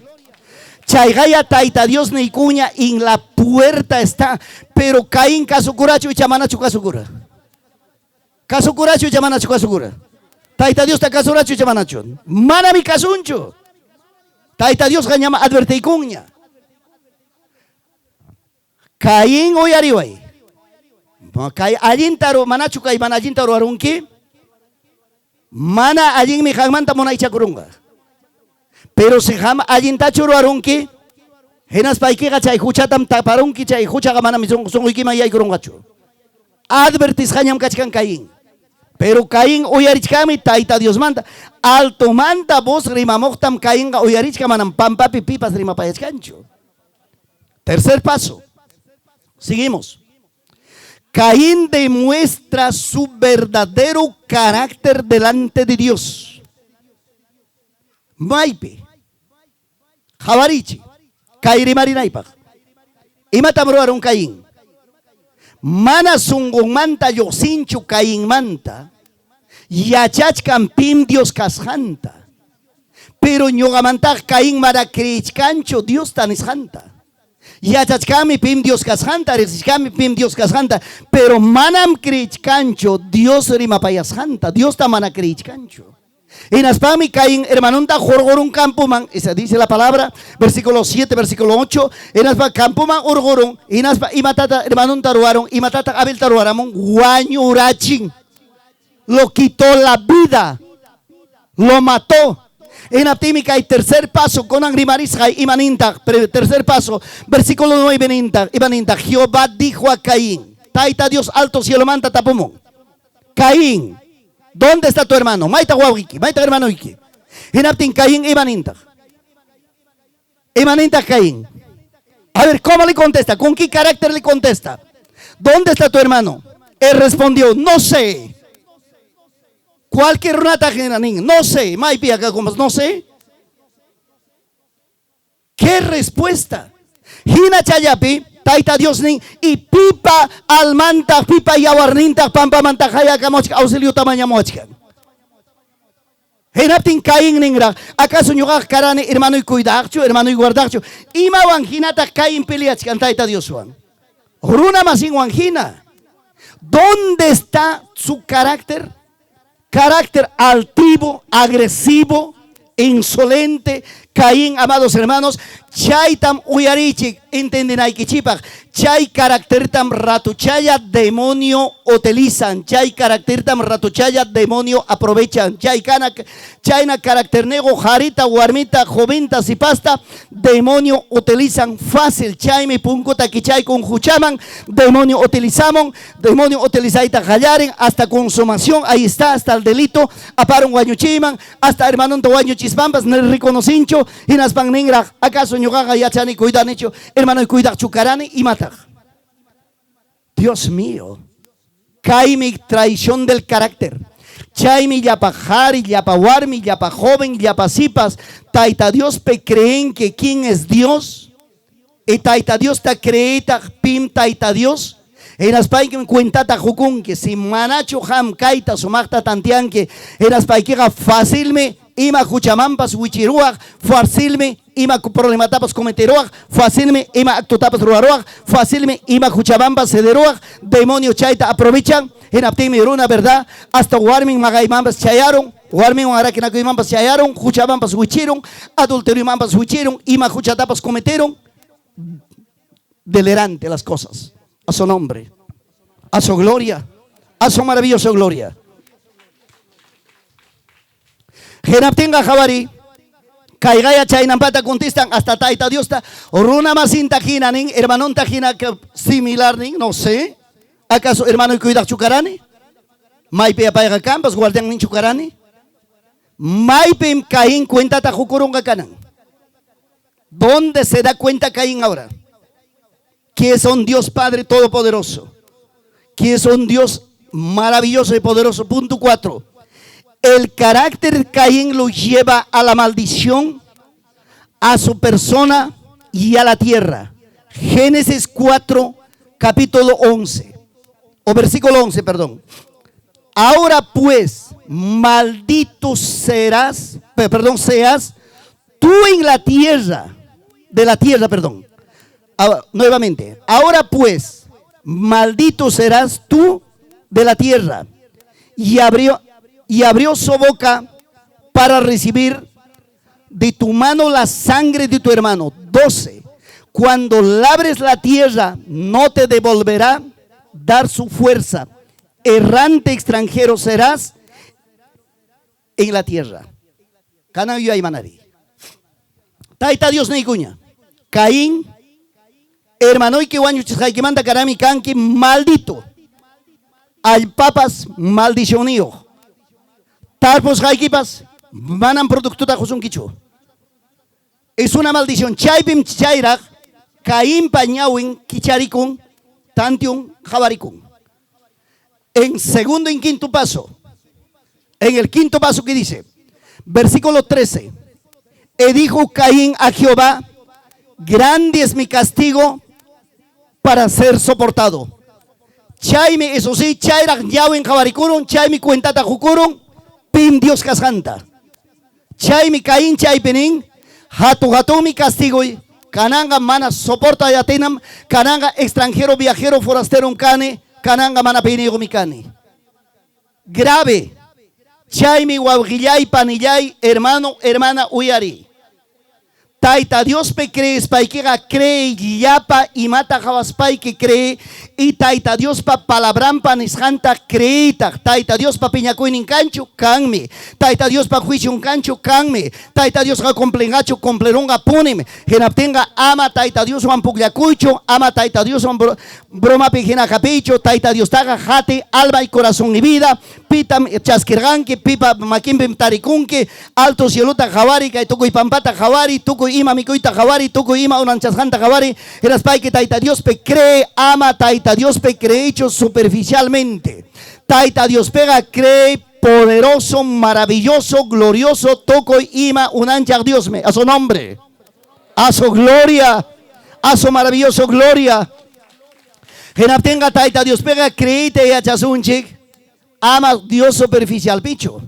Chaygaya taita Dios ni cuña en la puerta está. Pero Caín casukuracho y chamanachu casukura. Casukuracho y chamanachu casukura. Taita Dios ta casuracho y chamanacho. Mana mi casuncho. Taita Dios gañama adverte y cuña. Caín hoy arriba. Allin taro manachu kay mana allin taro arunki. Mana allin mi jagmanta mona ichakurunga. Pero si jam allin tachuru arunki. Henas paikega chay huchatam taparunki chay huchaga mana mi songuiki maya ikurungachu. Advertis hanyam kachkan Caín. Pero Caín uyarichkami taita Dios manda. Alto manda vos rimamoktam Caín uyarichka manam pampapi pipas rimapayachkancho. Tercer paso. Seguimos. Caín demuestra su verdadero carácter delante de Dios. Maipe. Javarichi. Kairi marinaipa. Imatamroaron Caín. Mana sungun manta yosinchu Caín manta. Yachachkan pim Dios kashanta. Pero ñogamanta Caín mara krichkancho Dios tanishanta. Yachachkami pim Dios kashanta, resishkami pim Dios kashanta, pero manam krichkancho Dios rimapayashanta, Dios tamana krichkancho. En aspami Caín hermanonta jorgorun campuman, esa dice la palabra, versículo 7, versículo 8, en aspa campuman orgorun, en aspa imatata hermanonta ruaron, imatata abel taruaramon, guañurachin, lo quitó la vida, lo mató. En Aptímica hay tercer paso con Angrimarisja y Maninta. Tercer paso, versículo 9 Ibaninta. Jehová dijo a Caín: Taita Dios alto cielo manta tapumo. Caín, ¿dónde está tu hermano? Maita Huawiki, Maita hermano Iki. En Aptín Caín Ibaninta. Ibaninta Caín. A ver, ¿cómo le contesta? ¿Con qué carácter le contesta? ¿Dónde está tu hermano? Él respondió, no sé. Cualquier runata generanín, no sé. Maipi acá como no sé. ¿Qué respuesta? Hina chayapi, taita Dios nin, y pipa almanta, pipa yawarninta, pampa mantajaya kamochka, auxilio tamaña mochka. Henaptin Caín ningra, ¿acaso ñuga carane hermano y cuidacho, hermano y guardacho? Ima wanjinata Caín peleachka, taita Dios wan. Runa masin wanjina. ¿Dónde está su carácter? Carácter altivo, agresivo, insolente. Caín, amados hermanos, chaitam uyarichik, entendenay kichipak, chay caráctertam ratuchaya demonio utilizan, chay caráctertam ratuchaya demonio aprovechan, chayna carácternego jarita, guarmita, jovinta, sipasta, demonio utilizan fácil, chayme punkuta kichay con juchaman, demonio utilizamos, demonio utilizaita jallaren, hasta consumación, ahí está, hasta el delito, aparon guayuchiman, hasta hermano de guayuchispampas, no reconocincho, y nas pan ningra, acaso ñugaga yachani cuidan hecho, hermano y cuidar chucarani y matar. Dios mío, caime traición del carácter. Chaimi yapa jari, yapa warmi, yapa joven, yapa sipas. Taita Dios pe creen que quién es Dios. Y taita Dios ta creeta pim taita Dios. En las países que cuenta tajukun que si manacho ham kaita sumakta tantian que en las países que fácilme ima cuchamampas wichiruag fácilme ima problema tapas cometeruag fácilme ima acto tapas ruaruag fácilme ima cuchamampas cederuag demonio chaita aprovechan en aptime runa verdad hasta warming magaimambas chayaron warming arakinakimambas chayaron cuchamampas wichiron adulterio mambas wichiron ima cuchatapas cometeron delirante las cosas. A su nombre, a su gloria, a su maravillosa gloria. Genaptinga Javari, Caigaya Chainampata contestan hasta Taita Diosta, Runa Masinta Ginanin, hermanón Tajina similar, no sé. ¿Acaso hermano y cuidar chucarani? Maipe apaiga campas, guardián nin chucarani. Maipe Caín cuenta tajukurunga canan. ¿Dónde se da cuenta Caín ahora? Que es un Dios Padre Todopoderoso, que es un Dios maravilloso y poderoso. Punto 4. El carácter de Caín lo lleva a la maldición, a su persona y a la tierra. Génesis 4, capítulo 11, o versículo 11, perdón. Ahora pues, maldito seas tú en la tierra, nuevamente, ahora pues, maldito serás tú de la tierra. Y abrió su boca para recibir de tu mano la sangre de tu hermano. 12. Cuando labres la tierra, no te devolverá dar su fuerza. Errante extranjero serás en la tierra. Canayo y manari. Taita Dios neikuña. Caín. Hermano y que guaño que manda karami canque maldito. Al papas maldicionío. Tarpos jaikipas manan producto ta josun kichu. Es una maldición. Chaipim chairak Caín pañawin kicharikun tantiun jabarikun. En segundo y quinto paso. En el quinto paso que dice, versículo 13. Y dijo Caín a Jehová, grande es mi castigo para ser soportado. Chaime, eso sí, chairak yawen jabaricurun, chaime cuentata jucurun, pim Dios casanta. Chaime Caín chaipenin, hatu mi castigo, cananga mana soporta yatenam, cananga extranjero, viajero, forastero un cane, cananga mana penigo mi cane. Grave, chaime guaguillay, panillay, hermano, hermana, uyari. Taita Dios pe crees paikega cree yapa y mata jabaspay que cree y taita Dios pa palabran panisjanta creita taita Dios pa piñacuin cancho canme taita Dios pa juicio un cancho canme taita Dios ga complengacho compleronga punem genaptenga ama taita Dios wan pugyacuicho ama taita Dios wan broma pejena capicho taita Dios taga jate alma y corazón y vida pitam chasquirganki, pipa maquimpim tarikunki, alto cielota jawari, kay tukuy pampata jawari, tukuy ima mikuita jawari, tukuy ima unanchasjanta jawari, eras pai que taita Dios pe cree, ama taita Dios pe cree hecho superficialmente. Taita Dios pega cree poderoso, maravilloso, glorioso, toco ima unanchas Dios me, a su nombre, a su gloria, a su maravilloso gloria. Genaptenga taita Dios pega creíte y achasunchik, ama Dios superficial picho.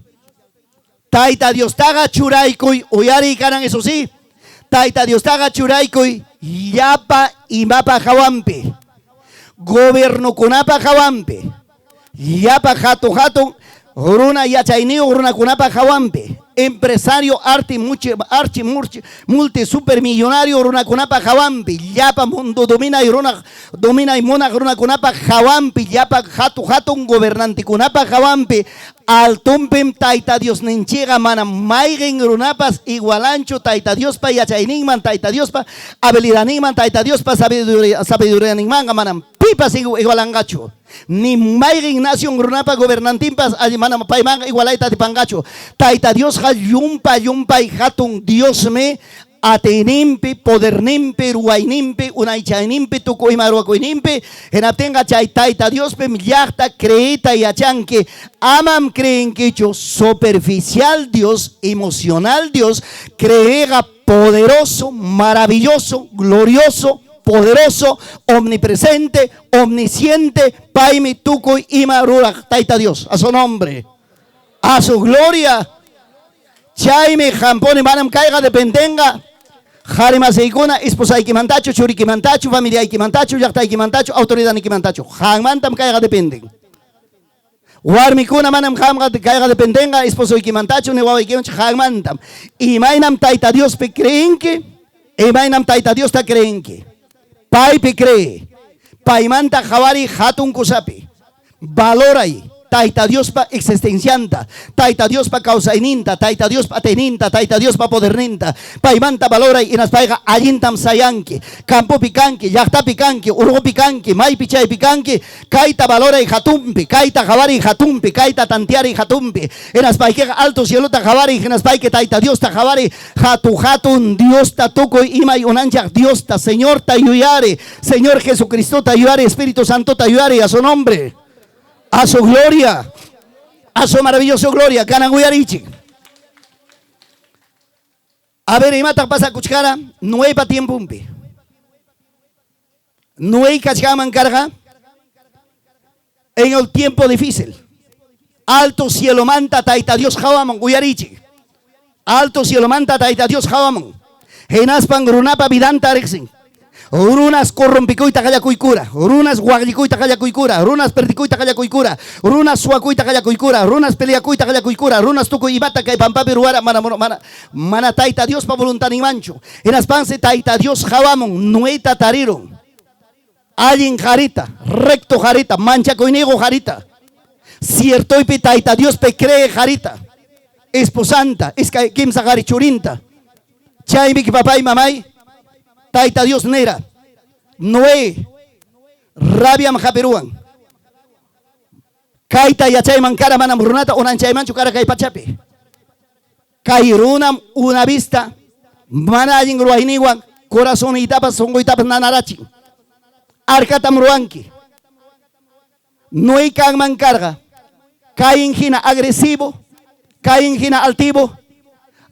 Taita Dios taga churaikuy, uyari karan eso sí. Taita Dios taga churaikuy, yapa y mapa jawampe. Gobierno kunapa jawampe. Yapa jato, runa yachainio, runa kunapa jawampe. Empresario multi supermillonario runa kunapa jawampi yapa mundo domina y mona runa kunapa jawampi yapa jato un gobernante kunapa jawampi altumpem taita Dios ninchega mana maigen runapas igualancho taita Dios pa yachainingman taita Dios pa habilidaningman taita Dios pa sabiduría ningman manam pipas igualangacho ni maigen nación runapa gobernantimpas mana paimanga igualaita de pangacho taita Dios yumpa y hatun Dios me atenimpe, podernimpe, ruainimpe, unaichainimpe, tucoimaruacoinimpe, enaptenga chaitaita Dios pe millachta creeta y achanque, amam creen que hecho superficial Dios, emocional Dios, creega poderoso, maravilloso, glorioso, poderoso, omnipresente, omnisciente, paimi tuco y marura, taita Dios, a su nombre, a su gloria. Chaime jampone manam caiga dependenga. Jarima seikuna, esposa ikimantacho, churi kimantacho, familia ikimantacho, yakta ikimantacho, autoridad ikimantacho. Hangmantam caiga dependen. Warmikuna manam hamga caiga dependenga, esposo ikimantacho, newawa ikimantacho, hangmantam. Y mainam taita Dios pe creenque, y mainam taita Dios ta creenque. Pai pe cree, paimanta javari hatun kusapi. Valorai. Taita Dios pa existencianta, taita Dios pa causaininta, taita Dios pa teninta, taita Dios pa poderninta, paimanta valora y nas paiga allintam sayanki, campo picanqui, yachta picanqui, urgo picanqui, mai pichay picanqui, kaita valora y jatumpi, kaita javari y jatumpi, kaita tantiari y jatumpi, en nas paiga alto cielota javari, en nas paiga taita Dios ta javari, hatun Dios ta tuco ima y unanchak Dios ta, Señor ta yuyare, Señor Jesucristo ta yuyare, Espíritu Santo ta yuyare, a su nombre. A su gloria, a su maravillosa gloria, Canaguyarichi. A ver, y mata pasa cuchara, no hay pa tiempo umpi. No hay cachaman carga en el tiempo difícil. Alto cielo manta taita Dios jawamon, Guyarichi. Alto cielo manta taita Dios jawamon. Genaspan grunapa vidanta rexin. Runas corrompicoita calla cuicura, runas guaglicoita calla cuicura, runas perdicoita calla cuicura, runas suacoita calla cuicura, runas peleacoita calla cuicura, runas tuco y bata que pampa peruara mana taita Dios pa voluntad ni mancho. En las panse taita Dios jawamon, nueta tariro. Alguien jarita, recto jarita, mancha coinego jarita. Cierto y taita Dios pe cree jarita. Esposanta, es que kim sagari churinta. Chaimi que papá y mamay. Taita Dios nera, Noé, rabia majaperuan. Kaita yachay mankara manam runata unanchay manchu kara kay pachapi. Kairunam una vista, manajin ruainiwan, corazón itapas, songo itapas nanarachi. Arkatam ruanki. Noé kan mancarga. Kain hina agresivo, kain hina altivo.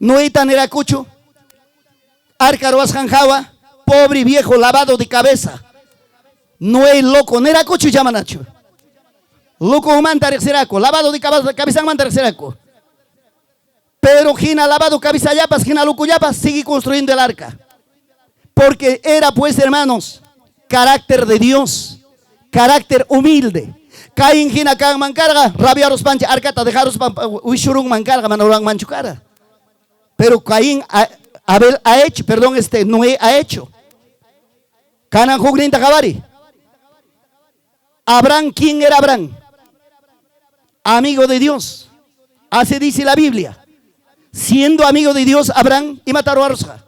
Noé tan era cucho. Arcaroas janjawa. Pobre viejo lavado de cabeza. No es loco, no era cocho llamanacho. Loco manta rexeraco, lavado de cabeza manta rexeraco. Pero Gina lavado cabeza yapas, Gina loco yapas, sigue construyendo el arca. Porque era pues, hermanos, carácter de Dios, carácter humilde. Caín Gina can mancarga, rabiaros pancha, arcata dejaros uishurung mancarga, manorang manchucara. Pero Caín Abel ha hecho, perdón, Noé ha hecho. Canan Jugninta Javari. Abraham, ¿quién era Abraham? Amigo de Dios. Así dice la Biblia. Siendo amigo de Dios, Abraham y mataron a Rosja.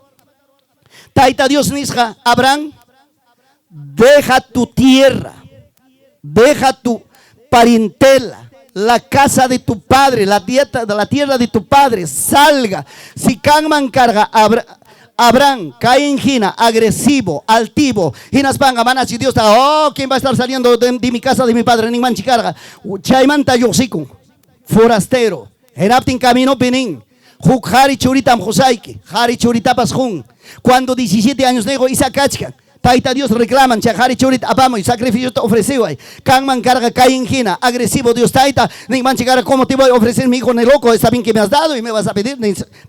Taita Dios nisja, Abraham, deja tu tierra, deja tu parentela, la casa de tu padre, la tierra de tu padre, salga. Si Kangman carga, Abraham, Caín, Gina, agresivo, altivo, Ginas Panga, Manachi, Dios está, oh, ¿quién va a estar saliendo de mi casa, de mi padre? Ni manchi carga, Chaimanta Yosiku, forastero, Henaptin Camino Penin, Juk Hari Churitam Josaiki, Hari Churitapas Jun, cuando 17 años nego Isakachka. Taita Dios reclaman, Chahari Churit Abamo y sacrificio te ofreció ahí. Kangman carga Caín Gina, agresivo Dios Taita, ni manchicarga, ¿cómo te voy a ofrecer mi hijo en el loco? Está bien que me has dado y me vas a pedir.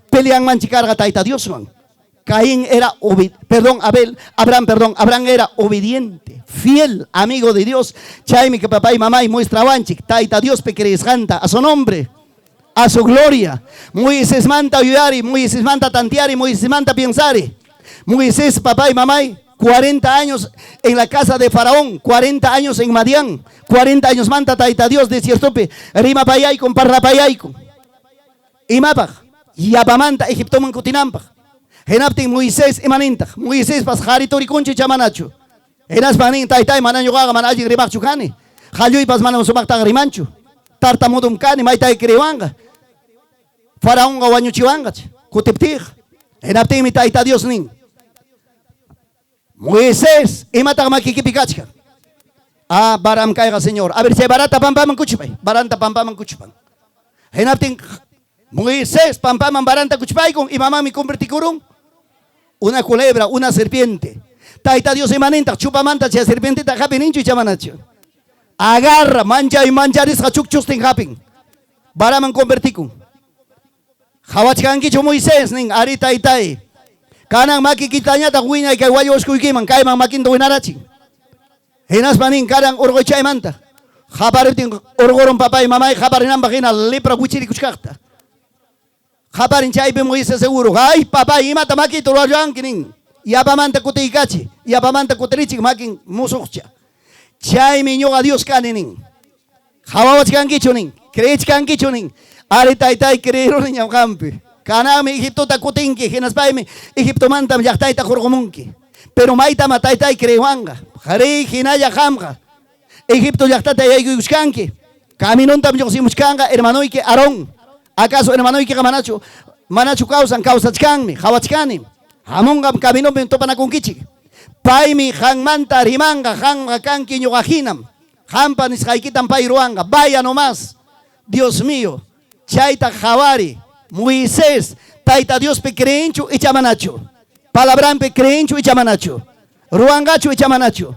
Pelean manchicarga Taita Dios, man. Caín era Abraham era obediente, fiel, amigo de Dios. Chaimi que papá y mamá y muestra wanchik, Taita Dios pequeres canta a su nombre, a su gloria. Moisés manta ayudar y Moisés manta tantear y Moisés manta pensar. Moisés, papá y mamá, 40 años en la casa de Faraón, 40 años en Madián, 40 años manta Taita Dios, desiertope, rima payaikon, parra payaikon. Y mapaj, yapamanta, Egipto mancutinampa. Henaptin Moisés emanenta, Moisés pas jaritori conche chamanacho. Enas manin Taita manaño gaga manaji ribachu kani. Haluy pas manan sumakta rimancho. Tartamudum kani, maita crewanga. Faraón gawaño chiwangach, kutiptij. Henaptin mi Taita Dios nin. Moisés, imata makikipikachka. Ah, baram caiga, Señor. A ver, si barata pampaman kuchpay. Baranta pampaman kuchpan. Henaptin Moisés, pampaman baranta kuchpay con y mamá me convertí curung. Una culebra, una serpiente. Taita Dios emanenta, chupamanta, cha serpiente ta japin inchu chamanacho. Agarra, mancha y mancharis hachukchus ten japin. Baraman convertí con. Hawachkankicho Moisés, ning, arita itai. Kanang makikitanya ta huina kay wayos kuikiman kay mang makinto winarachi. Hinas manin kanang urgochay manta. Haparin urgoron papá y mamá y haparin ambagina lepra buchiri kuchkakta. Haparin chaype Moisés seguro. Ay papá y mata makito rajan kinin. Yapamanta kutikachi, yapamanta kutrichi makin musukcha. Chay miño a Dios kaninin. Hawawach kankichunin, creech kankichunin. Arita itai creeron en campe. Kanami Egipto ta kutinki, hinaspaimi Egipto mantam yaktaita jorgomunki. Pero maita mataita y crewanga. Jari hinaya hamga. Egipto yaktata yayuskanki. Caminontam yosimuskanga hermanoike Aarón. ¿Acaso hermanoike manacho? Manacho causan causachkanmi, hawachkani. Hamongam caminon topana kunkichi. Paimi hangmanta rimanga hanga kanki ñogahinam. Hampanis haikitan pairuanga. Vaya nomás. Dios mío. Chaita javari. Moisés, Taita Dios pe creencho y chamanacho. Palabran pe creencho y chamanacho. Ruangacho y chamanacho.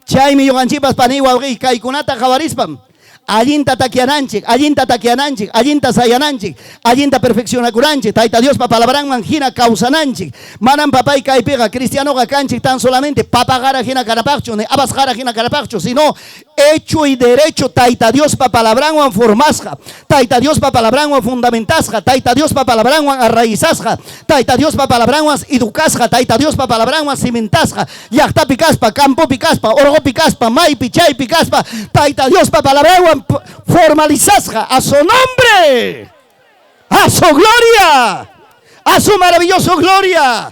Chay mi yoganchipas paniwa y kaikunata javarispam. Allinta takiananchik, allinta takiananchik, allinta sayananchik, allinta perfeccionacuranchik. Taita Dios pa palabran manjina causananchik. Manan papay caipega, cristiano gacanchik tan solamente papagara jina carapacho, ne abasjara jina carapacho, sino hecho y derecho. Taita Dios pa palabran wan formasja. Taita Dios pa palabran wan fundamentasja. Taita Dios pa palabran wan arraizasja. Taita Dios pa palabran wan educasja. Taita Dios pa palabran wan cimentasja. Yachta picaspa, campo picaspa, orgo picaspa, mai pichay picaspa. Taita Dios pa palabran wan formalizasja a su nombre, a su gloria, a su maravilloso gloria.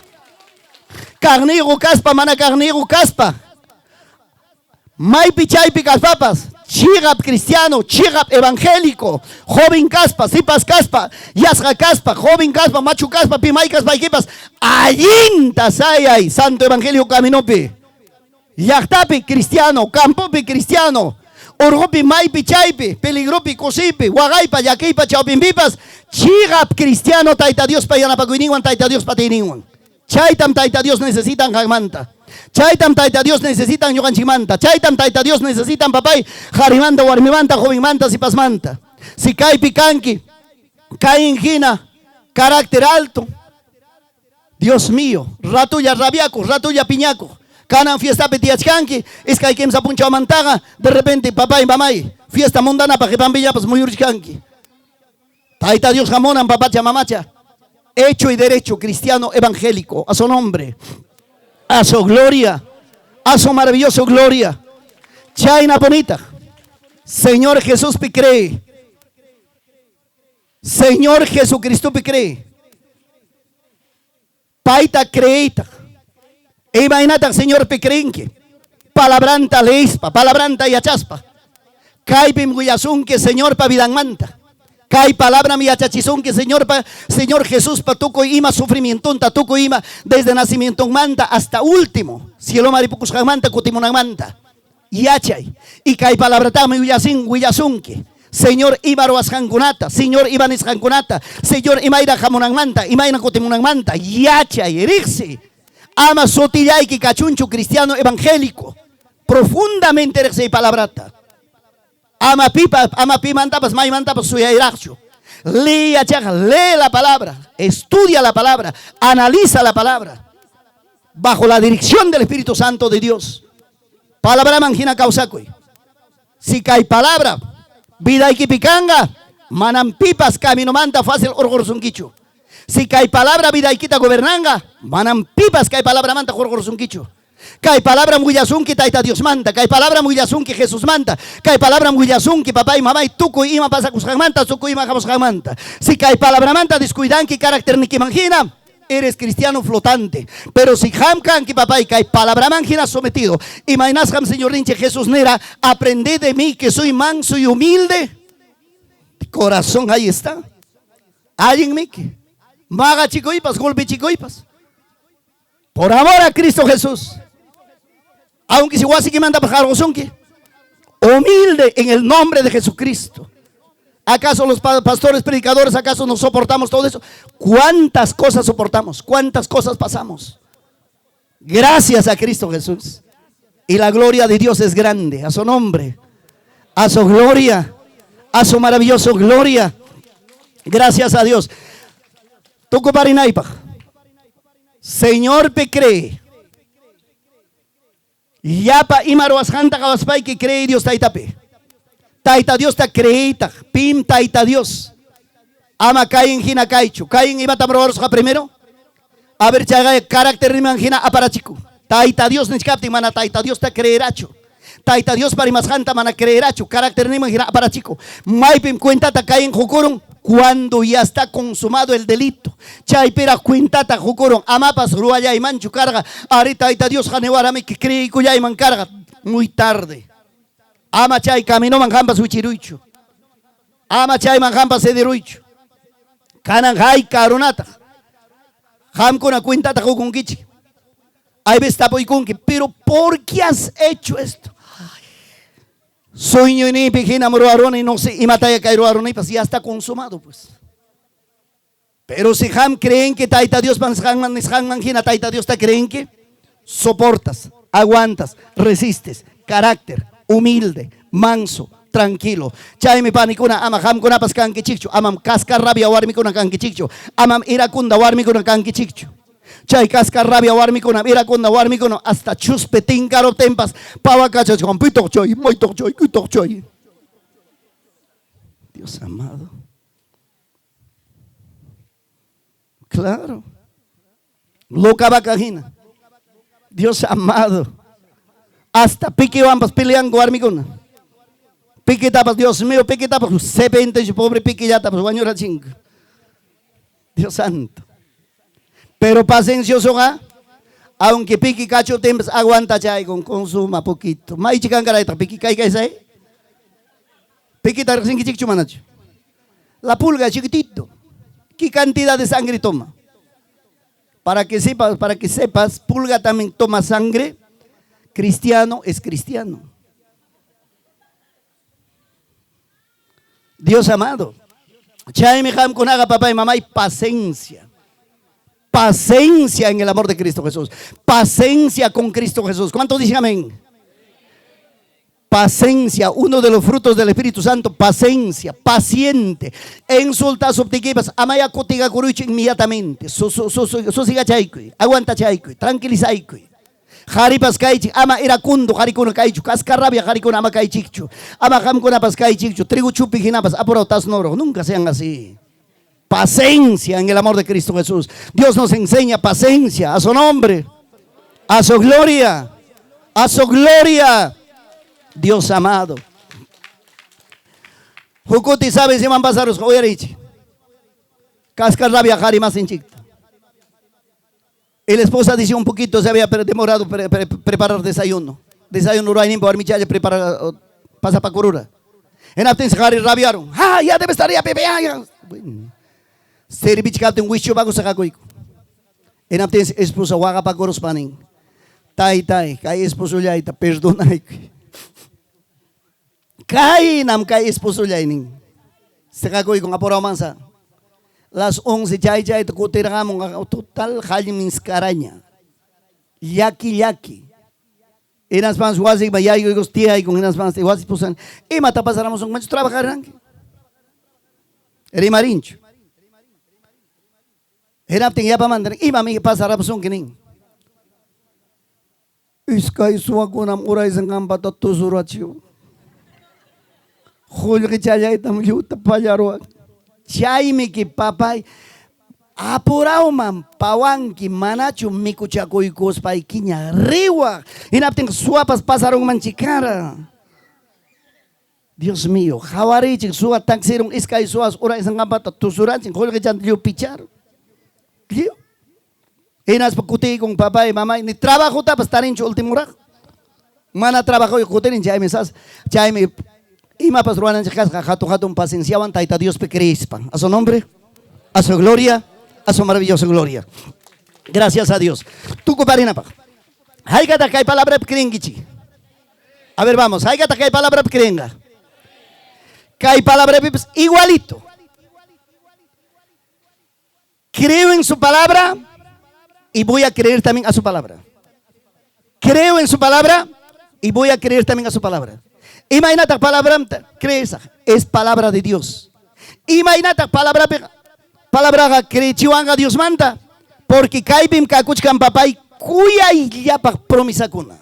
Carnigo caspa, mana carnigo caspa. Mai pichay picas papas. Chigap cristiano, chigap evangélico, joven caspa, sipas caspa, yasga caspa, joven caspa, machu caspa, pimay caspa, equipas. Allinta sayay, santo evangelio caminope. Yachtapi cristiano, campopi cristiano. Orgopi maipi chaipi, peligropi cosipi, wagaipa, yaquipa, chaupimpipas, chigap cristiano, Taita Dios pa yanapacuiniwan, Taita Dios pa tiniwan. Chaitam Taita Dios necesitan jagmanta. Chaitam Taita Dios necesitan yoganchimanta. Chaitam Taita Dios necesitan papay, jarimanta, warmimanta, jovenmanta, sipasmanta. Si caipi canqui, Caín Gina, carácter alto. Dios mío, ratuya rabiaco, ratuya piñaco. Canan fiesta petiachkanki, es que hay quien se apuncha a mantaga, de repente papá y mamá, fiesta mundana para que pambilla pues muy urchkanki. Taita Dios jamonan papacha mamacha, hecho y derecho cristiano evangélico, a su nombre, a su gloria, a su maravilloso gloria. Chaina bonita, Señor Jesús picree, Señor Jesucristo picree, paita creita. Imagínate, Señor Pecrenque, palabranta leispa, palabranta yachaspa. Kaipim Guyasun que Señor pa vidan manta. Kai palabra mi achachizón que Señor Jesús patuco ima sufrimiento tatuco ima desde nacimiento manta hasta último. Cielo maripucus manta kutimunan manta. Yachay. Y kai palabra tami Guyasun que Señor Ibaroas Jangunata, Señor Ibanis Jangunata, Señor Imaira Jamunan Manta, Imaina Cotimunan Manta, Yachay, Erixi, ama Sotillay que cachuncho cristiano evangélico, profundamente Erixi palabrata. Ama pi mantapas, may mantapas suya iracho. Lee la palabra, estudia la palabra, analiza la palabra, bajo la dirección del Espíritu Santo de Dios. Palabra mangina causacoy. Si cae palabra, vida y kipikanga, manam pipas camino manta fácil orgorsunquicho. Si cae palabra, vida y quita gobernanga, manam pipas cae palabra manta orgorsunquicho. Cae palabra muyasun que taita Dios manta, cae palabra muyasun que Jesús manta, cae palabra muyasun que papá y mamá y tuco y ima pasa cuscan manta, tuco y ima jamos manta. Si cae palabra manta, descuidan que carácter ni que imagina, eres cristiano flotante. Pero si jamcan que papá y cae palabra mangina sometido, imaginas jam Señor Rinche Jesús Nera, aprende de mí que soy manso y humilde. Corazón ahí está. Hay en mí que maga chicoipas, golpe chicoipas. Por amor a Cristo Jesús. Aunque si guasi que manda para que humilde en el nombre de Jesucristo. ¿Acaso los pastores, predicadores, acaso nos soportamos todo eso? ¿Cuántas cosas soportamos? ¿Cuántas cosas pasamos? Gracias a Cristo Jesús. Y la gloria de Dios es grande. A su nombre, a su gloria, a su maravillosa gloria. Gracias a Dios. Toco parinaipa. Señor pe cree. Yapa imaroas janta kawaspay que cree Dios taitape. Taita Dios ta creita. Pim taita Dios. Ama kain hina kaichu. Kain iba taprobaros ka primero. A ver chaga carácter riman hina aparachiku. Taita Dios nechkapti mana taita Dios ta creeracho. Taita Dios parimas janta mana creeracho. Carácter riman hina aparachiku. Maipim cuenta ta kain jukurun. Cuando ya está consumado el delito. Chaipera cuentata jucoron. Amapas ruaya y manchu carga. Ahorita Dios janewarame que cree que ya man carga. Muy tarde. Ama chay camino manjampas uchiruicho. Ama chay manjampas sederuicho. Kanan hay caronata. Ham con la cuentata jucunquichi. Ahí ves tapo y conque. Pero ¿por qué has hecho esto? Sueño ni pejina moroarona y no sé, y mataya cairo arona y pues ya está consumado pues. Pero si ham creen que taita Dios manjina taita Dios te creen que soportas, aguantas, resistes, carácter, humilde, manso, tranquilo. Chay mi panicuna ama ham con apas canque chicho, amam casca rabia warmi con canque chicho, amam iracunda warmi con canque chicho. Chay casca rabia warmi con ira con warmi con hasta chuspetín caro tempas pavacachas con pito choy muy choy cuito choy. Dios amado. Claro. Loca vacajina. Dios amado. Hasta pique vampas pelean warmi con. Pique tapas Dios mío pique tapas se pente pobre pique ya tapas guañora ching. Dios santo. Pero paciencioso, aunque piqui cacho tempos aguanta chay con consuma poquito. Mai chican caraita piqui kai sai. Piqui tar sin chichu manacho. La pulga chiquitito. ¿Qué cantidad de sangre toma? Para que sepas, pulga también toma sangre. Cristiano es cristiano. Dios amado. Chay me ham con haga papá y mamá y paciencia. Paciencia en el amor de Cristo Jesús. Paciencia con Cristo Jesús. ¿Cuántos dicen amén? Paciencia, uno de los frutos del Espíritu Santo. Paciencia, paciente. Insulta, subtiquibas, amaya cotiga curucho inmediatamente. Sosiga chaykui, aguanta chaykui, tranquiliza chaykui. Jaripas kaichi, ama irakundo, jarikuna kaichu, cascarrabia, jarikuna ama kaichichu, ama jamkuna pas kaichichu, trigo chupi ginapas, aporotas noro. Nunca sean así. Paciencia en el amor de Cristo Jesús. Dios nos enseña paciencia a su nombre, a su gloria, a su gloria. Dios amado. Jucuti sabe si van a pasar los joyerichi. Cascar rabia jari más en chicta. Y la esposa dice un poquito se había demorado preparar desayuno. Desayuno no hay ni por mi chaya preparar pasa para curura. En apten se rabiaron. Ya debe estar ya, Pepe, ya. Bueno. Servich kapten wisho bago sa kakoy ko. En apten esposa waka pa koros paning. Tay, kay esposo liya ita, perdonay ko. Kay nam kay esposo liya ining. Sa kakoy ko nga pura mansa. Las 11 chay, ito kutira ka mong total halimins karanya. Yaki. Inas pans wasig bayay ko tihay kung inas pans wasig pusan. Matapasaramos ang mancho trabajar rangi. Eri marincho. Hirap ting yapa man, mami pasarap sung kining. Iskay suwa ko nam uray sang kampat at tusurat siyo. Hul ki chaya itam yuta palyaro. Chay mi ki papay. Apurao man pawang ki manachu miku chakoy kos pay kinya riwa. Hirap ting suwapas pasarong manchikara. Dios mío, hawari chik suwa taksirong iskay suwas uray sang kampat at tusurat ching hul ki chan liyo pichar. Inas pagkuti kong papay, mamay, ni trabajo tapos tarin siya ultimo rak. Mana trabajo yung kutin, chay misas, chay mi, ima pasruanan siya kakato-katong pasensyawan, taita Dios pe Crispa. A su nombre, a su gloria, a su maravillosa gloria. Gracias a Dios. Tú comparina pa. Hay que atacar palabra kringichi. A ver, vamos, hay que atacar palabra kringa. Hay palabra igualito. Creo en su palabra y voy a creer también a su palabra. Creo en su palabra y voy a creer también a su palabra. Imagínate palabra, crees, es palabra de Dios. Imagínate palabra que chiwanga Dios manda, porque kaibim kakuchkan papay kuya y ya pa promesa kuna.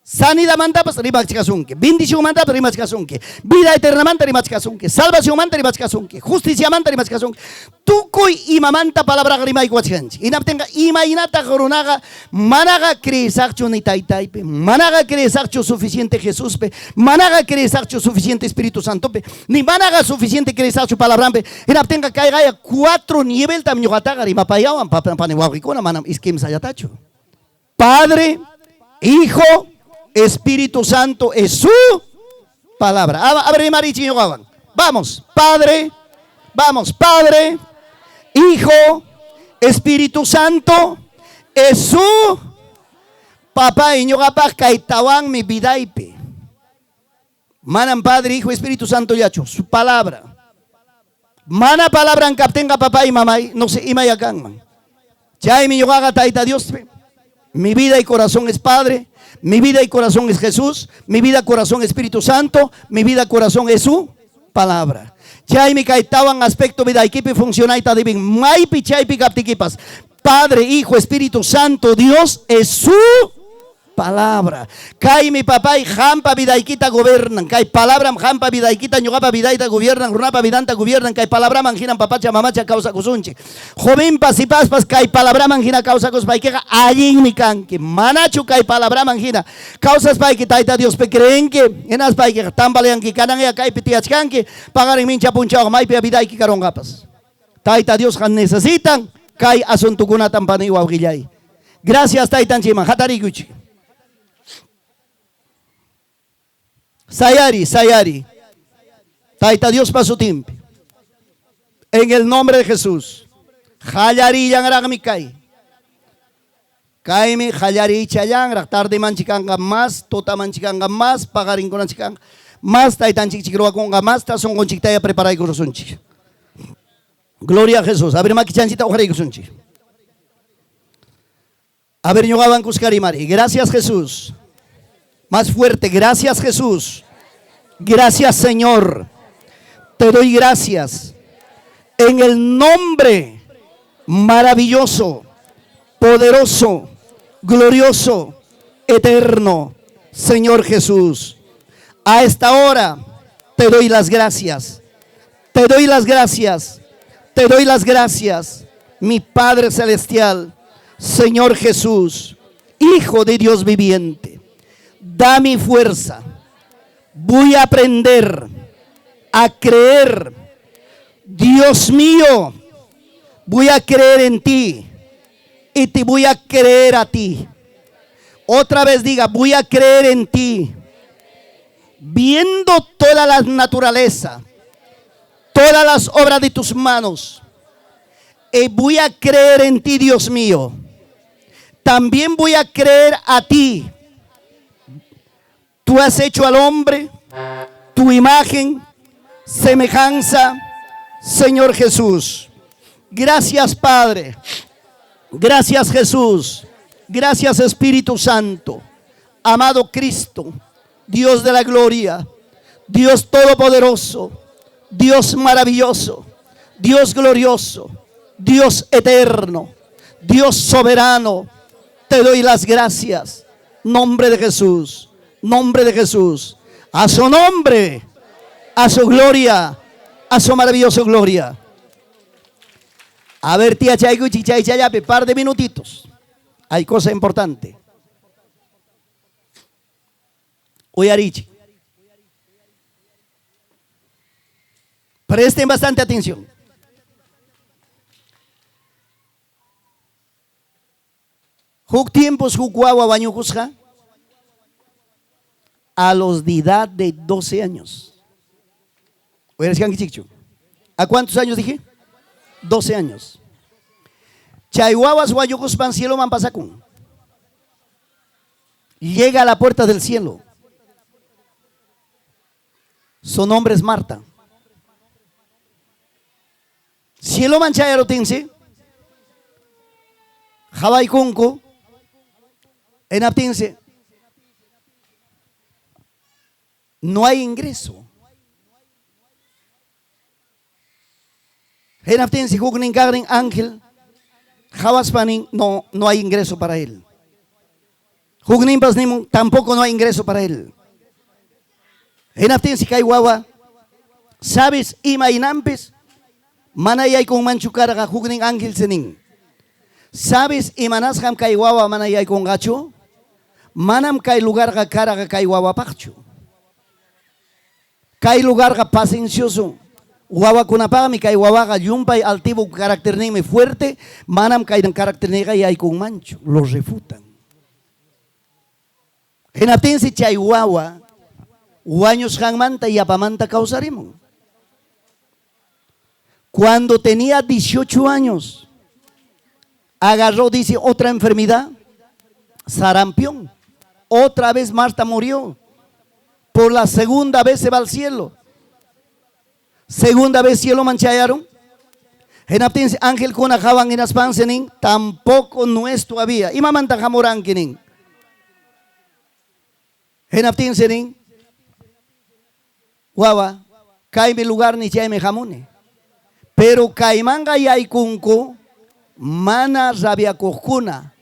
Sanidad manda pas rimach kasunke, bendición manda pas rimach kasunke, vida eterna manda rimach kasunke, salvación manda rimach kasunke, justicia manda rimach kasunke. Tukoy imamanta palabra rimay kwachkanchi. Inaptenga imainata coronaga managa creesakcho ni taitaipe, managa creesakcho suficiente Jesús pe, managa creesakcho suficiente Espíritu Santo pe, ni managa suficiente creesakcho palabra pe. Inaptenga kaigaya 4 nivel tamyo kataga rimapayawan papanewawikona manam iskim sayatacho. Padre, Hijo, Espíritu Santo es su palabra. A ver, Marichi, vamos, Padre, Hijo, Espíritu Santo es su papá y yo capaz kaitawan mi vidaipe. Manan Padre, Hijo, Espíritu Santo yacho, su palabra. Mana palabra en captenga papá y mamá, no sé, imayakan man. Chay mi yogaga taita Dios. Mi vida y corazón es Padre. Mi vida y corazón es Jesús, mi vida y corazón es Espíritu Santo, mi vida y corazón es su palabra. Chay mi kaitawan aspecto vida equipe funcionaita divin. Maipi chay pikaptikipas. Padre, Hijo, Espíritu Santo, Dios es su palabra. Kai mi papá y jampa vidaikita gobiernan. Kai palabra jampa vidaikita ñugapa vidaita gobiernan. Runapa vidanta gobiernan. Kai palabra manginan papacha mamacha causa kusunchi. Joven pasipaspas kai palabra mangina causa cospaikega allí mi canque. Manachu kai palabra mangina. Causas paiki taita Dios pe creen que enas paiki tambalean ki kanan ya kai pitiachkanque. Pagar en mincha punchao maipe vidaiki karongapas. Taita Dios necesitan kai asuntukuna tampani wawgillay. Gracias taitan chima. Hatari guchi. Sayari. Taita Dios para su tiempo. En el nombre de Jesús. Hayari yang mi kai. Kaimi hayari chayang tarde manchikanga más, tota manchikanga más, pagarin con chikanga más, taitan chichikroa conga más, son con chiktaya preparai con sunchi. Gloria a Jesús. A ver makichanchita ojarei con sunchi. A ver yogaban kuskarimari. Gracias Jesús. Más fuerte, gracias Jesús. Gracias Señor. Te doy gracias. En el nombre maravilloso, poderoso, glorioso, eterno, Señor Jesús. A esta hora te doy las gracias. Te doy las gracias. Te doy las gracias, mi Padre Celestial, Señor Jesús, Hijo de Dios viviente. Da mi fuerza. Voy a aprender a creer. Dios mío, voy a creer en ti y te voy a creer a ti. Otra vez diga, voy a creer en ti viendo toda la naturaleza, todas las obras de tus manos, y voy a creer en ti, Dios mío. También voy a creer a ti. Tú has hecho al hombre tu imagen, semejanza, Señor Jesús. Gracias, Padre. Gracias, Jesús. Gracias, Espíritu Santo. Amado Cristo, Dios de la gloria, Dios todopoderoso, Dios maravilloso, Dios glorioso, Dios eterno, Dios soberano. Te doy las gracias. Nombre de Jesús. Nombre de Jesús. A su nombre, a su gloria, a su maravillosa gloria. A ver, tía Chaygu, Chichay, Chayape, par de minutitos. Hay cosa importante. Uyarichi. Presten bastante atención. Huk tiempos huk guagua bañucusja a los de edad de 12 años. ¿A cuántos años dije? 12 años. Chayhuahuas guayucuspan cielo mampasacún. Llega a la puerta del cielo. Su nombre es Marta. Cielo manchayarotense. Jabay kunku. En Aptense. No hay ingreso. En Aptense, Hugnin Gagrin Ángel. Jabaspanin, no hay ingreso para él. Hugnin Basnimun, tampoco no hay ingreso para él. En Aptense, Kaiwawa. ¿Sabes? Ima inampes. Manayay con manchucara Hugnin Ángel Senin. ¿Sabes? Imanasham Kaiwawa manayay con gacho. Manam kai lugar ga cara ga kai wawa pacho. Kai lugar ga paciencioso. Wawa kunapa mi kai wawa ga yumpay altivo carácter neme fuerte. Manam kai en carácter nega y hay con mancho. Los refutan. En Atense chay wawa. Uaños hangmanta y apamanta causaremos. Cuando tenía 18 años, agarró, dice, otra enfermedad, sarampión. Otra vez Marta murió. Por la segunda vez se va al cielo. Segunda vez cielo manchayaron. En Aptense ángel con ajaban en aspansenin, tampoco nuestro había. Y mamanta jamorankenin. En Aptense guava, caime lugar ni chaime jamone. Pero caimanga y aikunko, mana rabia cojuna.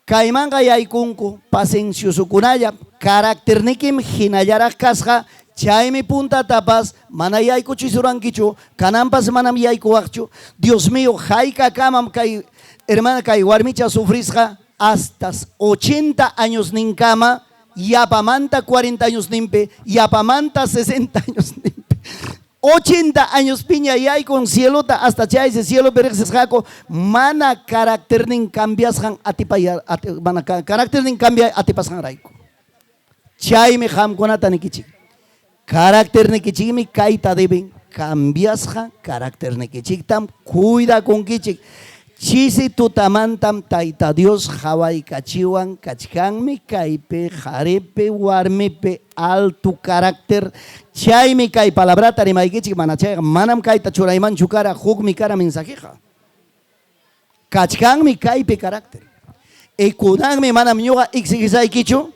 Caimanga y aikunko, paciencioso kunaya, carácter nikim hinayara kasja, chaime punta tapas, mana y aiku chisurankicho, canampas manam y aiku akcho. Dios mío, jaika kamam kai, hermana kai warmicha sufrisja, hasta 80 años ninkama, yapamanta 40 años nimpe, yapamanta 60 años nimpe. 80 años piña y hay con cielo hasta chay ese cielo pereces jaco mana carácter nin cambias han atipaya mana carácter nin cambia atipas han raiko chay me ham konata nikichi carácter nikichi mi kaita deben cambias han carácter nikichi tam cuida con kichi chisi tutamantam taita Dios Hawaii kachiwan kachkanmi kaipe jarepe warmepe alto carácter chaymi kay palabrata rimaykichik mana chay manam kayta churayman chukara hukmi kara mensajeja kachkanmi kaype carácter kunanmi manam ñuqa exigisaykichu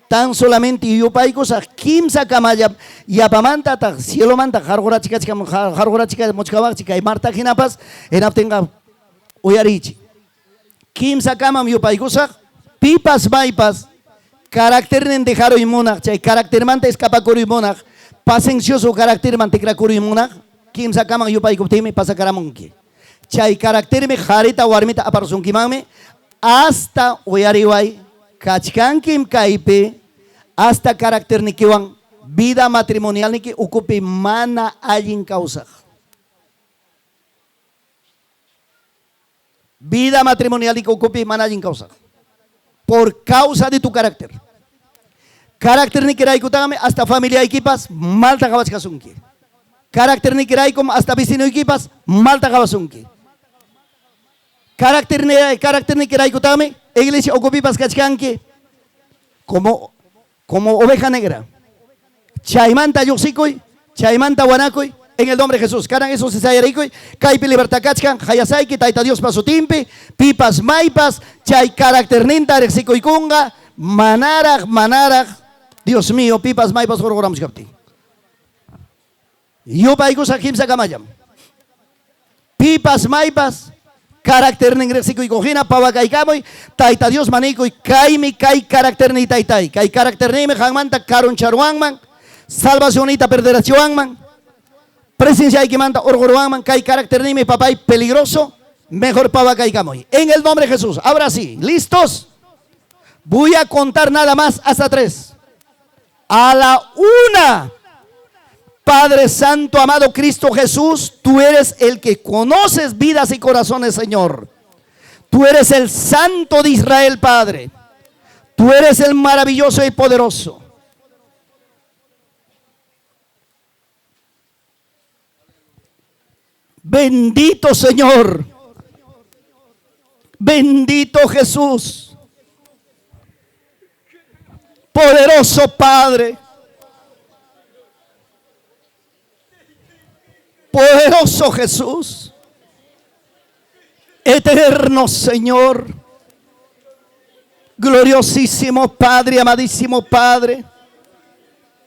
tan solamente yupaykusa kimsa kamaya yapamanta ta cielo manta jargorachika mochkawachika kay Marta hinapas enaptenga uyarichi kimsa kamam yupaykusa pipas bypass carácter nen dejaro imunach chay carácter manta escapakuru imunach paciencioso carácter mantekra kuru imunach kimsa kamam yupaykuptimi pasakaramunki chay carácter me jarita warmita aparsunkimanmi hasta uyariway kachkankim kaype hasta carácter nikiwan vida matrimonial niki ukupi mana allin causa. Vida matrimonial y que ocupe mana allin causa. Por causa de tu carácter. Carácter ni kiray kutame hasta familia equipas malta kawas kasunki. Carácter ni kiray como hasta vecino equipas malta kawasunki. Carácter ni kiray kutame iglesia ocupipas kachkanki como oveja negra. Chaimanta yosikoy, chaimanta wanakoy. En el nombre de Jesús, caran eso se sayaricoy, caipi libertad cachcan, hayasaiki, taita Dios paso timpi, pipas maipas, chay carácter ninta, rexicoy kunga, manarag, Dios mío, pipas maipas, gorgoramos capti. Yo paigo sa kimsa kamayam. Pipas maipas, carácter ning rexicoy cojina, pawakaikamoy, taita Dios manicoy, kaimi, kai carácter ni taitai, kai carácter ni me hangmanta, karun charuangman, salvacionita perderacionman. Presencia hay que manda orgoroaman, que hay carácter ni mi papá y peligroso, mejor pava caicamo. En el nombre de Jesús. Ahora sí, ¿listos? Voy a contar nada más hasta 3. A la 1. Padre Santo, amado Cristo Jesús, tú eres el que conoces vidas y corazones, Señor. Tú eres el Santo de Israel, Padre. Tú eres el maravilloso y poderoso. Bendito Señor, bendito Jesús, poderoso Padre, poderoso Jesús, eterno Señor, gloriosísimo Padre, amadísimo Padre.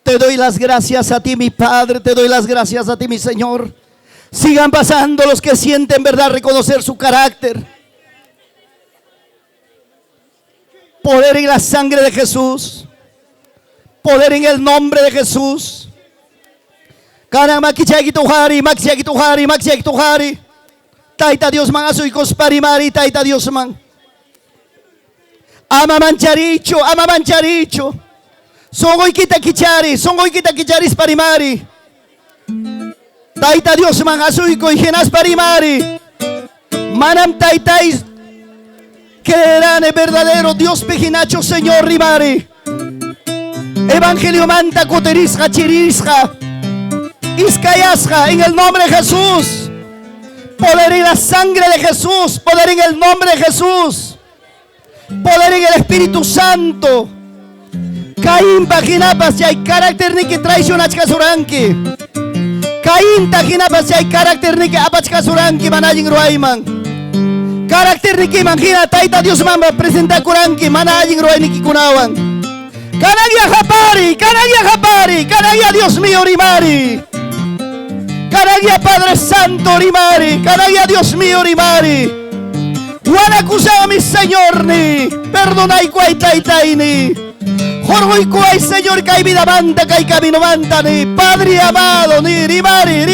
Te doy las gracias a ti, mi Padre, te doy las gracias a ti, mi Señor. Sigan pasando los que sienten verdad reconocer su carácter. Poder en la sangre de Jesús. Poder en el nombre de Jesús. Taita Dios man asoy cosparimari, taita Dios man. Ama mancharicho. Songoy kita kicharis parimari. Taita Dios man asoy ko hinas parimari. Manam taitais creerán el verdadero Dios pejinacho Señor rimari. Evangelio manta coterisja chirisja. Iscayasja en el nombre de Jesús. Poder en la sangre de Jesús. Poder en el nombre de Jesús. Poder en el Espíritu Santo. Caín paginapas si hay carácter ni que traiciona chkasuranki. Caín paginapas si hay carácter ni que apachkasuranki manajin ruayman. Carácter ni que imagina taita Dios mamba presenta kuranki manajin ruayniki kunawan. Canaglia japari, canaglia Dios mío rimari. Canaglia Padre Santo rimari, canaglia Dios mío rimari. Guanacusao mi Señor ni, perdonai cuai taitaini. Jorgoy cuai Señor kai vida manta, kai camino manta ni. Padre amado ni, rimari.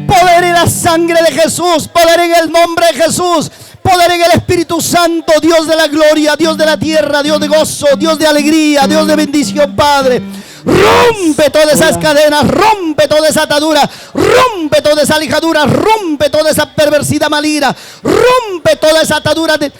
Poder en la sangre de Jesús, poder en el nombre de Jesús. Poder en el Espíritu Santo, Dios de la gloria, Dios de la tierra, Dios de gozo, Dios de alegría, Dios de bendición, Padre. Rompe todas esas cadenas, rompe toda esa atadura, rompe toda esa lijadura, rompe toda esa perversidad maligna, rompe toda esa atadura de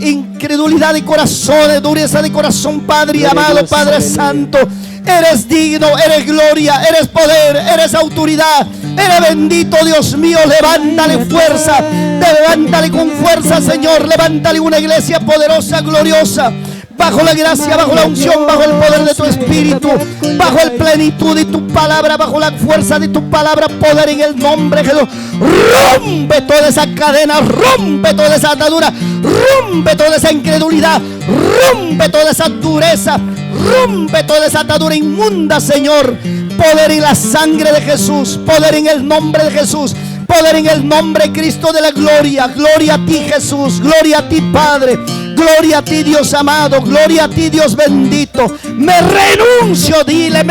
incredulidad de corazón, de dureza de corazón, Padre amado, Padre Santo. Eres digno, eres gloria, eres poder, eres autoridad, eres bendito, Dios mío. Levántale fuerza, levántale con fuerza, Señor. Levántale una iglesia poderosa, gloriosa, bajo la gracia, bajo la unción, bajo el poder de tu Espíritu, bajo el plenitud de tu palabra, bajo la fuerza de tu palabra, poder en el nombre de Jesús. Rompe toda esa cadena, rompe toda esa atadura, rompe toda esa incredulidad, rompe toda esa dureza, rompe toda esa atadura inmunda, Señor. Poder en la sangre de Jesús, poder en el nombre de Jesús, poder en el nombre de Cristo de la gloria. Gloria a ti, Jesús, gloria a ti, Padre, gloria a ti, Dios amado, gloria a ti, Dios bendito. Me renuncio, dile,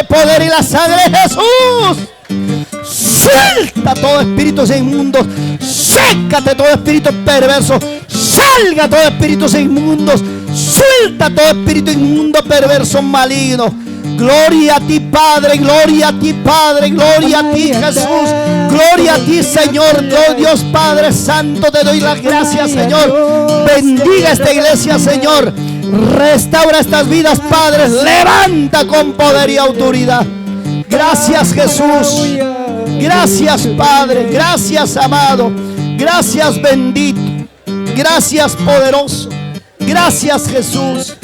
poder en la sangre de Jesús. Suelta todo espíritu inmundo, sécate todo espíritu perverso, salga todo espíritu inmundo, suelta todo espíritu inmundo, perverso, maligno. Gloria a ti, Padre, gloria a ti, Padre, gloria a ti, Jesús. Gloria a ti, Señor, Dios Padre Santo, te doy las gracias, Señor. Bendiga esta iglesia, Señor. Restaura estas vidas, Padre. Levanta con poder y autoridad. Gracias, Jesús. Gracias, Padre. Gracias, amado. Gracias, bendito. Gracias, poderoso. Gracias, Jesús.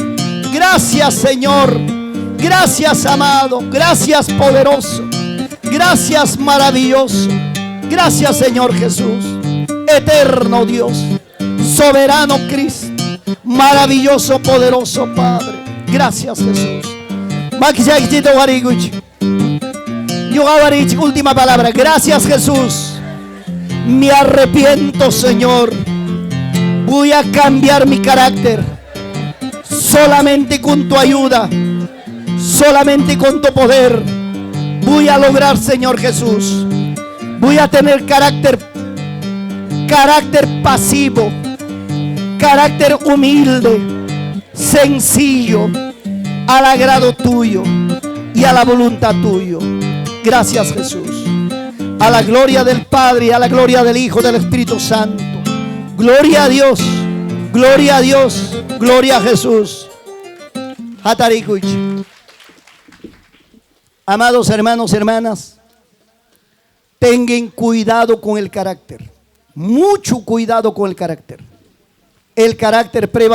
Gracias, Señor. Gracias, amado. Gracias, poderoso. Gracias, maravilloso. Gracias, Señor Jesús. Eterno Dios. Soberano Cristo. Maravilloso, poderoso Padre. Gracias, Jesús. Última palabra. Gracias, Jesús. Me arrepiento, Señor. Voy a cambiar mi carácter. Solamente con tu ayuda. Solamente con tu poder. Voy a lograr, Señor Jesús. Voy a tener carácter pasivo. Carácter humilde. Sencillo. Al agrado tuyo. Y a la voluntad tuyo. Gracias, Jesús. A la gloria del Padre y a la gloria del Hijo, del Espíritu Santo. Gloria a Dios. Gloria a Dios. Gloria a Jesús. Hatarikuchi. Amados hermanos, hermanas, tengan cuidado con el carácter. Mucho cuidado con el carácter. El carácter prevalece.